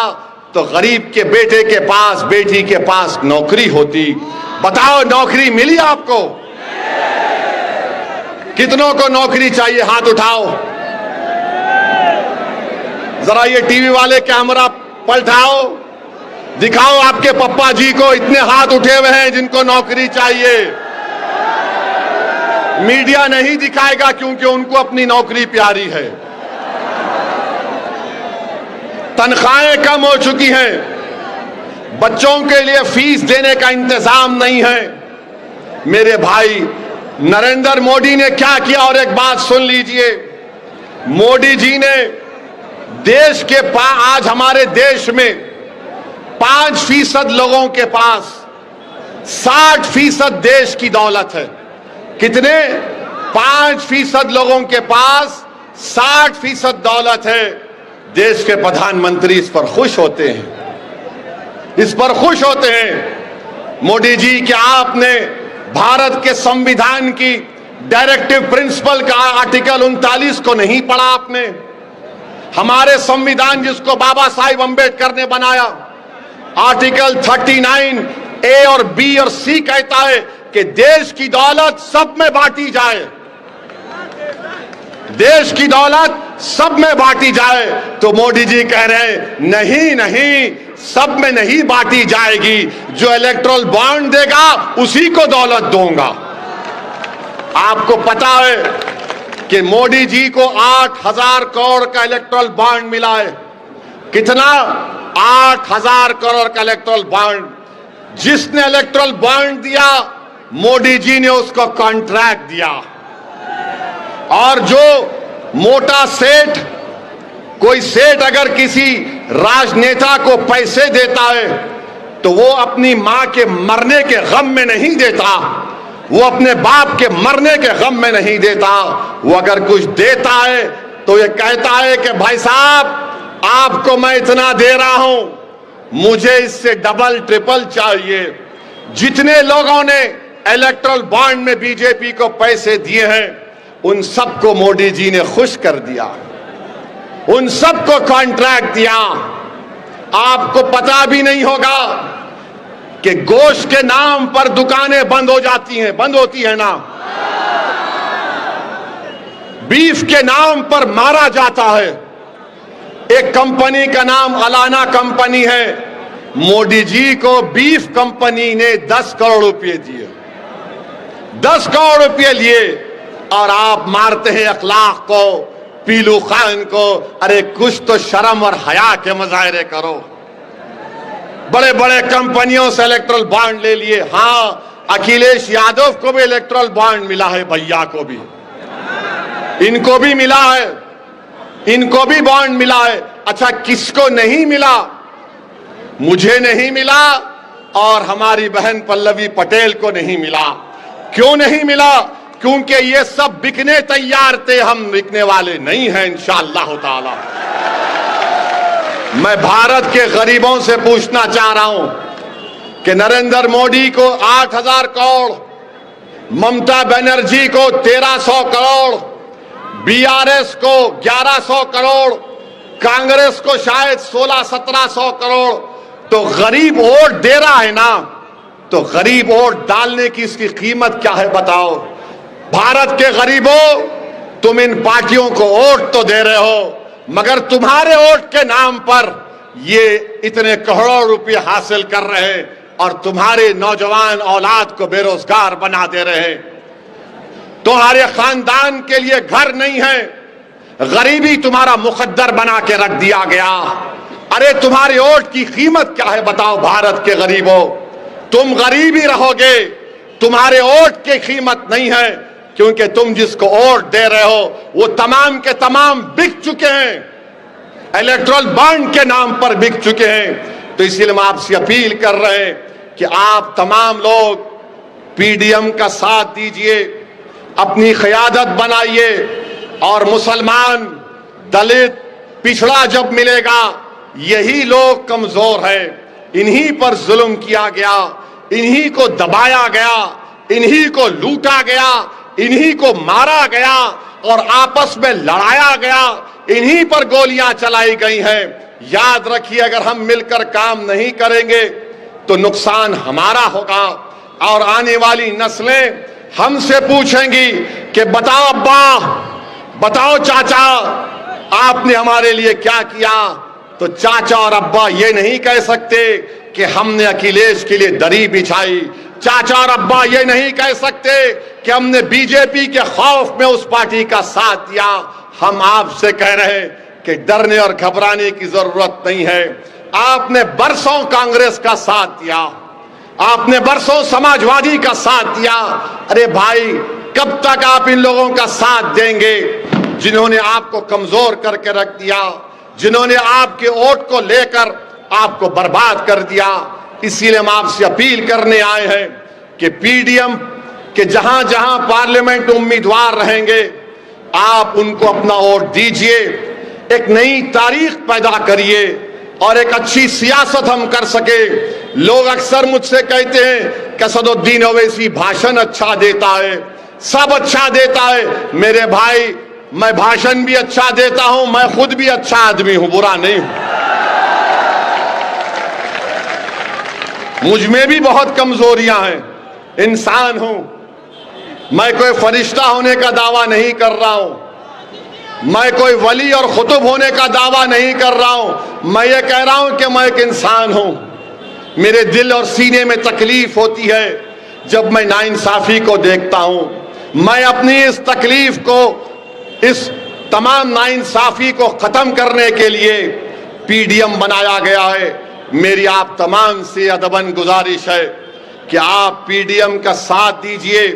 Speaker 4: तो गरीब के बेटे के पास, बेटी के पास नौकरी होती। बताओ नौकरी मिली आपको? कितनों को नौकरी चाहिए? हाथ उठाओ जरा। ये टीवी वाले कैमरा पलटाओ, दिखाओ आपके पप्पा जी को, इतने हाथ उठे हुए हैं जिनको नौकरी चाहिए। मीडिया नहीं दिखाएगा क्योंकि उनको अपनी नौकरी प्यारी है। तनख्वाहें कम हो चुकी हैं, बच्चों के लिए फीस देने का इंतजाम नहीं है। मेरे भाई नरेंद्र मोदी ने क्या किया? और एक बात सुन लीजिए, मोदी जी ने देश के आज हमारे देश में 5% लोगों के पास 60% देश की दौलत है। कितने? 5% लोगों के पास 60% दौलत है। देश के प्रधानमंत्री इस पर खुश होते हैं, इस पर खुश होते हैं। मोदी जी, क्या आपने भारत के संविधान की डायरेक्टिव प्रिंसिपल का आर्टिकल 39 को नहीं पढ़ा आपने? हमारे संविधान जिसको बाबा साहिब अंबेडकर ने बनाया, आर्टिकल 39 ए और बी और सी कहता है कि देश की दौलत सब में बांटी जाए, देश की दौलत सब में बांटी जाए। तो मोदी जी कह रहे हैं नहीं नहीं, सब में नहीं बांटी जाएगी, जो इलेक्टोरल बॉन्ड देगा उसी को दौलत दूंगा। आपको पता है कि मोदी जी को 8,000 करोड़ का इलेक्टोरल बॉन्ड मिला है। कितना? 8,000 करोड़ का इलेक्टोरल बॉन्ड। जिसने इलेक्टोरल बॉन्ड दिया, मोदी जी ने उसको कॉन्ट्रैक्ट दिया। और जो मोटा सेठ, कोई सेठ अगर किसी राजनेता को पैसे देता है तो वो अपनी मां के मरने के गम में नहीं देता, वो अपने बाप के मरने के गम में नहीं देता। वो अगर कुछ देता है तो ये कहता है कि भाई साहब, आपको मैं इतना दे रहा हूं, मुझे इससे डबल ट्रिपल चाहिए। जितने लोगों ने इलेक्टोरल बॉन्ड में बीजेपी को पैसे दिए हैं, उन सबको मोदी जी ने खुश कर दिया, उन सबको कॉन्ट्रैक्ट दिया। आपको पता भी नहीं होगा कि गोश्त के नाम पर दुकानें बंद हो जाती हैं, बंद होती है ना, बीफ के नाम पर मारा जाता है। एक कंपनी का नाम अलाना कंपनी है, मोदी जी को बीफ कंपनी ने 10 करोड़ रुपए दिए, 10 करोड़ रुपए लिए, और आप मारते हैं अखलाक को, पीलू खान को। अरे कुछ तो शर्म और हया के मुजाहरे करो। बड़े बड़े कंपनियों से इलेक्टोरल बॉन्ड ले लिए। हाँ, अखिलेश यादव को भी इलेक्टोरल बॉन्ड मिला है, भैया को भी, इनको भी मिला है, इनको भी बॉन्ड मिला है। अच्छा, किसको नहीं मिला? मुझे नहीं मिला और हमारी बहन पल्लवी पटेल को नहीं मिला। क्यों नहीं मिला? क्योंकि ये सब बिकने तैयार थे, हम बिकने वाले नहीं हैं इंशाअल्लाह ताला। मैं भारत के गरीबों से पूछना चाह रहा हूं कि नरेंद्र मोदी को 8,000 करोड़, ममता बनर्जी को 1,300 करोड़, बीआरएस को 1,100 करोड़, कांग्रेस को शायद 1600-1700 करोड़, तो गरीब वोट दे रहा है ना, तो गरीब वोट डालने की इसकी कीमत क्या है बताओ। भारत के गरीबों, तुम इन पार्टियों को वोट तो दे रहे हो, मगर तुम्हारे वोट के नाम पर ये इतने करोड़ों रुपए हासिल कर रहे हैं और तुम्हारे नौजवान औलाद को बेरोजगार बना दे रहे हैं। तुम्हारे खानदान के लिए घर नहीं है, गरीबी तुम्हारा मुकद्दर बना के रख दिया गया। अरे तुम्हारे वोट की कीमत क्या है बताओ भारत के गरीबों। तुम गरीब ही रहोगे, तुम्हारे वोट की कीमत नहीं है, क्योंकि तुम जिसको वोट दे रहे हो वो तमाम के तमाम बिक चुके हैं, इलेक्टोरल बॉन्ड के नाम पर बिक चुके हैं। तो इसलिए हम आपसे अपील कर रहे हैं कि आप तमाम लोग पीडीएम का साथ दीजिए, अपनी क़यादत बनाइए, और मुसलमान, दलित, पिछड़ा जब मिलेगा, यही लोग कमजोर हैं, इन्हीं पर जुल्म किया गया, इन्हीं को दबाया गया, इन्हीं को लूटा गया, इन्हीं को मारा गया और आपस में लड़ाया गया, इन्हीं पर गोलियां चलाई गई हैं। याद रखिए, अगर हम मिलकर काम नहीं करेंगे तो नुकसान हमारा होगा, और आने वाली नस्लें हमसे पूछेंगी कि बताओ अब्बा, बताओ चाचा, आपने हमारे लिए क्या किया। तो चाचा और अब्बा ये नहीं कह सकते कि हमने अखिलेश के लिए दरी बिछाई, चाचा और अब्बा ये नहीं कह सकते कि हमने बीजेपी के खौफ में उस पार्टी का साथ दिया। हम आपसे कह रहे हैं कि डरने और घबराने की जरूरत नहीं है। आपने बरसों कांग्रेस का साथ दिया, आपने बरसों समाजवादी का साथ दिया। अरे भाई, कब तक आप इन लोगों का साथ देंगे जिन्होंने आपको कमजोर करके रख दिया, जिन्होंने आपके वोट को लेकर आपको बर्बाद कर दिया। इसीलिए हम आपसे अपील करने आए हैं कि पीडीएम के जहां जहां पार्लियामेंट उम्मीदवार रहेंगे, आप उनको अपना वोट दीजिए। एक नई तारीख पैदा करिए और एक अच्छी सियासत हम कर सके। लोग अक्सर मुझसे कहते हैं कि असदुद्दीन ओवैसी भाषण अच्छा देता है, सब अच्छा देता है। मेरे भाई, मैं भाषण भी अच्छा देता हूं, मैं खुद भी अच्छा आदमी हूं, बुरा नहीं हूं। मुझ में भी बहुत कमजोरियां हैं, इंसान हूं। मैं कोई फरिश्ता होने का दावा नहीं कर रहा हूं, मैं कोई वली और खुतुब होने का दावा नहीं कर रहा हूं। मैं ये कह रहा हूं कि मैं एक इंसान हूं। मेरे दिल और सीने में तकलीफ होती है जब मैं नाइंसाफी को देखता हूं। मैं अपनी इस तकलीफ को, इस तमाम नाइंसाफी को खत्म करने के लिए पीडीएम बनाया गया है। मेरी आप तमाम से अदबन गुजारिश है कि आप पीडीएम का साथ दीजिए।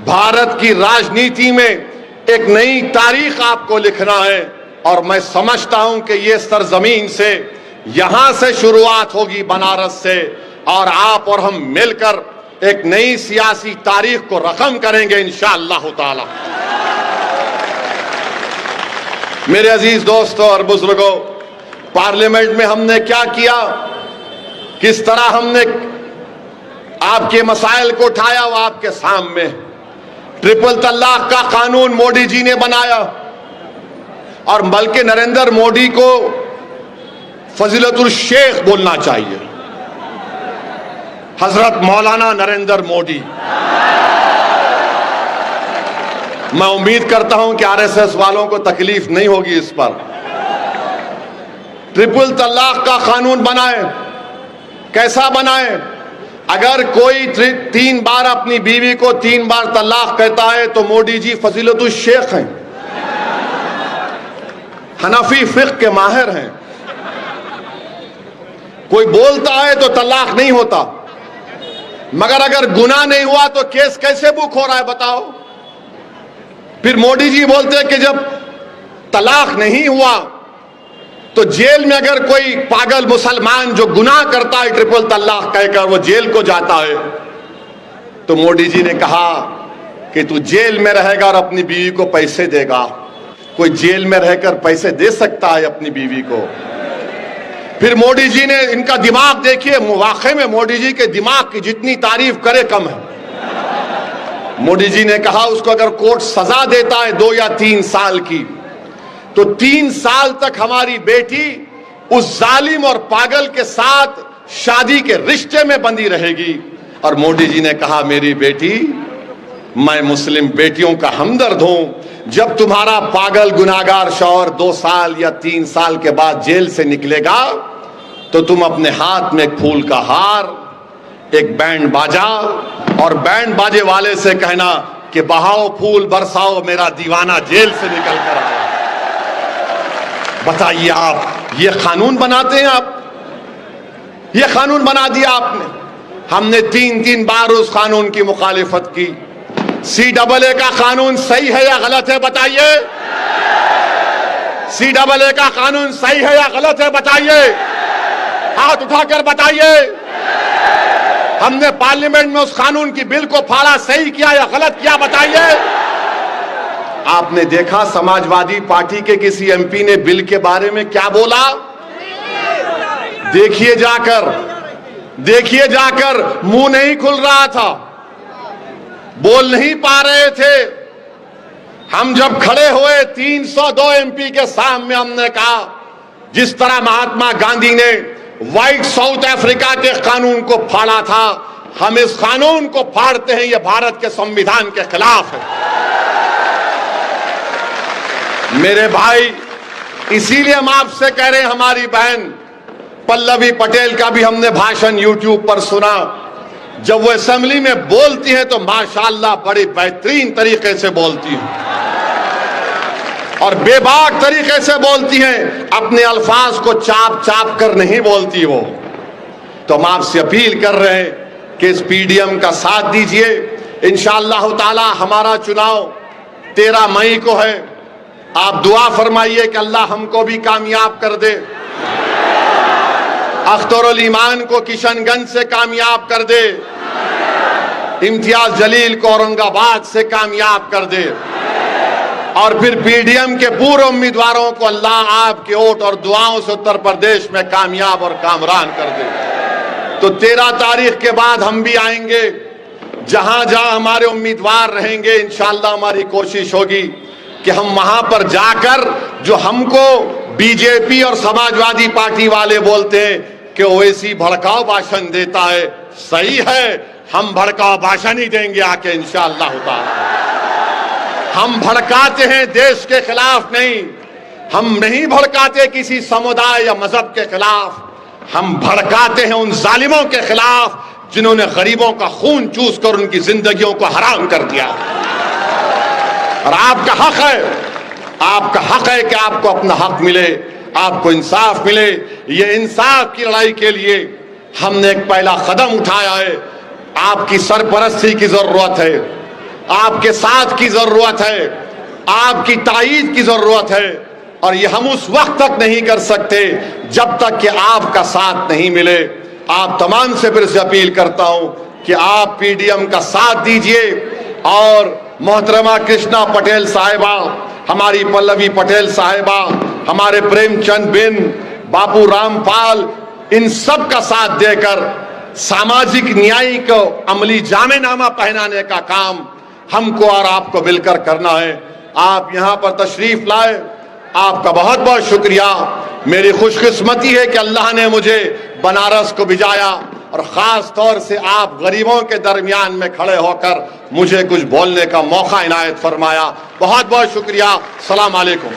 Speaker 4: भारत की राजनीति में एक नई तारीख आपको लिखना है और मैं समझता हूं कि ये सरजमीन से, यहां से शुरुआत होगी, बनारस से, और आप और हम मिलकर एक नई सियासी तारीख को रकम करेंगे इंशाअल्लाह ताला। मेरे अजीज दोस्तों और बुजुर्गों, पार्लियामेंट में हमने क्या किया, किस तरह हमने आपके मसाइल को उठाया, वो आपके सामने। ट्रिपल तलाक का कानून मोदी जी ने बनाया और बल्कि नरेंद्र मोदी को फजीलतुल शेख बोलना चाहिए, हजरत मौलाना नरेंद्र मोदी। मैं उम्मीद करता हूं कि आरएसएस वालों को तकलीफ नहीं होगी इस पर। ट्रिपल तलाक का कानून बनाए। कैसा बनाए? अगर कोई 3 बार अपनी बीवी को 3 बार तलाक कहता है तो मोदी जी फजीलतुल शेख हैं, हनफी फिक्र के माहिर हैं। कोई बोलता है तो तलाक नहीं होता, मगर अगर गुनाह नहीं हुआ तो केस कैसे बुक हो रहा है बताओ? फिर मोदी जी बोलते हैं कि जब तलाक नहीं हुआ तो जेल में अगर कोई पागल मुसलमान जो गुनाह करता है ट्रिपल तलाक कहकर वो जेल को जाता है, तो मोदी जी ने कहा कि तू जेल में रहेगा और अपनी बीवी को पैसे देगा। कोई जेल में रहकर पैसे दे सकता है अपनी बीवी को? फिर मोदी जी ने, इनका दिमाग देखिए, वाकई में मोदी जी के दिमाग की जितनी तारीफ करे कम है। मोदी जी ने कहा उसको अगर कोर्ट सजा देता है 2 या 3 साल की, तो 3 साल तक हमारी बेटी उस जालिम और पागल के साथ शादी के रिश्ते में बंधी रहेगी। और मोदी जी ने कहा मेरी बेटी, मैं मुस्लिम बेटियों का हमदर्द हूं। जब तुम्हारा पागल गुनाहगार शौहर 2 साल या 3 साल के बाद जेल से निकलेगा तो तुम अपने हाथ में एक फूल का हार, एक बैंड बाजा, और बैंड बाजे वाले से कहना कि बहाओ फूल बरसाओ, मेरा दीवाना जेल से निकल कर आया। बताइए आप, ये कानून बनाते हैं आप? ये कानून बना दिया आपने। हमने 3 बार उस कानून की मुखालिफत की। CAA का कानून सही है या गलत है बताइए? CAA का कानून सही है या गलत है बताइए? हाथ उठाकर बताइए। हमने पार्लियामेंट में उस कानून की बिल को फाड़ा, सही किया या गलत किया बताइए? आपने देखा समाजवादी पार्टी के किसी MP ने बिल के बारे में क्या बोला? देखिए जाकर, मुंह नहीं खुल रहा था, बोल नहीं पा रहे थे। हम जब खड़े हुए 302 MP के सामने, हमने कहा जिस तरह महात्मा गांधी ने व्हाइट साउथ अफ्रीका के कानून को फाड़ा था, हम इस कानून को फाड़ते हैं। यह भारत के संविधान के खिलाफ है। मेरे भाई, इसीलिए हम आपसे कह रहे हैं, हमारी बहन पल्लवी पटेल का भी हमने भाषण YouTube पर सुना। जब वो असेंबली में बोलती हैं तो माशाअल्लाह बड़ी बेहतरीन तरीके से बोलती हैं और बेबाक तरीके से बोलती हैं, अपने अल्फाज को चाप चाप कर नहीं बोलती वो। तो हम आपसे अपील कर रहे हैं कि इस पीडीएम का साथ दीजिए। इंशाअल्लाह ताला हमारा चुनाव 13 मई को है। आप दुआ फरमाइए कि अल्लाह हमको भी कामयाब कर दे, अख्तरुल ईमान को किशनगंज से कामयाब कर दे, इम्तियाज जलील को औरंगाबाद से कामयाब कर दे, और फिर पीडीएम के पूर्व उम्मीदवारों को अल्लाह आपके वोट और दुआओं से उत्तर प्रदेश में कामयाब और कामरान कर दे। तो 13 तारीख के बाद हम भी आएंगे, जहां जहां हमारे उम्मीदवार रहेंगे इंशाअल्लाह हमारी कोशिश होगी कि हम वहां पर जाकर, जो हमको बीजेपी और समाजवादी पार्टी वाले बोलते हैं कि ओवैसी भड़काऊ भाषण देता है, सही है, हम भड़काऊ भाषण ही देंगे आके इंशाअल्लाह ताला। हम भड़काते हैं देश के खिलाफ नहीं, हम नहीं भड़काते किसी समुदाय या मजहब के खिलाफ, हम भड़काते हैं उन जालिमों के खिलाफ जिन्होंने गरीबों का खून चूस कर उनकी जिंदगियों को हराम कर दिया। और आपका हक है कि आपको अपना हक मिले, आपको इंसाफ मिले। ये इंसाफ की लड़ाई के लिए हमने एक पहला कदम उठाया है। आपकी सरपरस्ती की जरूरत है, आपके साथ की जरूरत है, आपकी ताईद की जरूरत है। और ये हम उस वक्त तक नहीं कर सकते जब तक कि आपका साथ नहीं मिले। आप तमाम से फिर से अपील करता हूं कि आप पीडीएम का साथ दीजिए और मोहतरमा कृष्णा पटेल साहिबा, हमारी पल्लवी पटेल साहिबा, हमारे प्रेमचंद बिन, बापू रामपाल, इन सब का साथ देकर सामाजिक न्याय को अमली जामेनामा पहनाने का काम हमको और आपको मिलकर करना है। आप यहां पर तशरीफ लाए, आपका बहुत बहुत शुक्रिया। मेरी खुशकिस्मती है कि अल्लाह ने मुझे बनारस को भिजाया और खास तौर से आप गरीबों के दरमियान में खड़े होकर मुझे कुछ बोलने का मौका इनायत फरमाया। बहुत बहुत शुक्रिया। सलाम अलैकुम।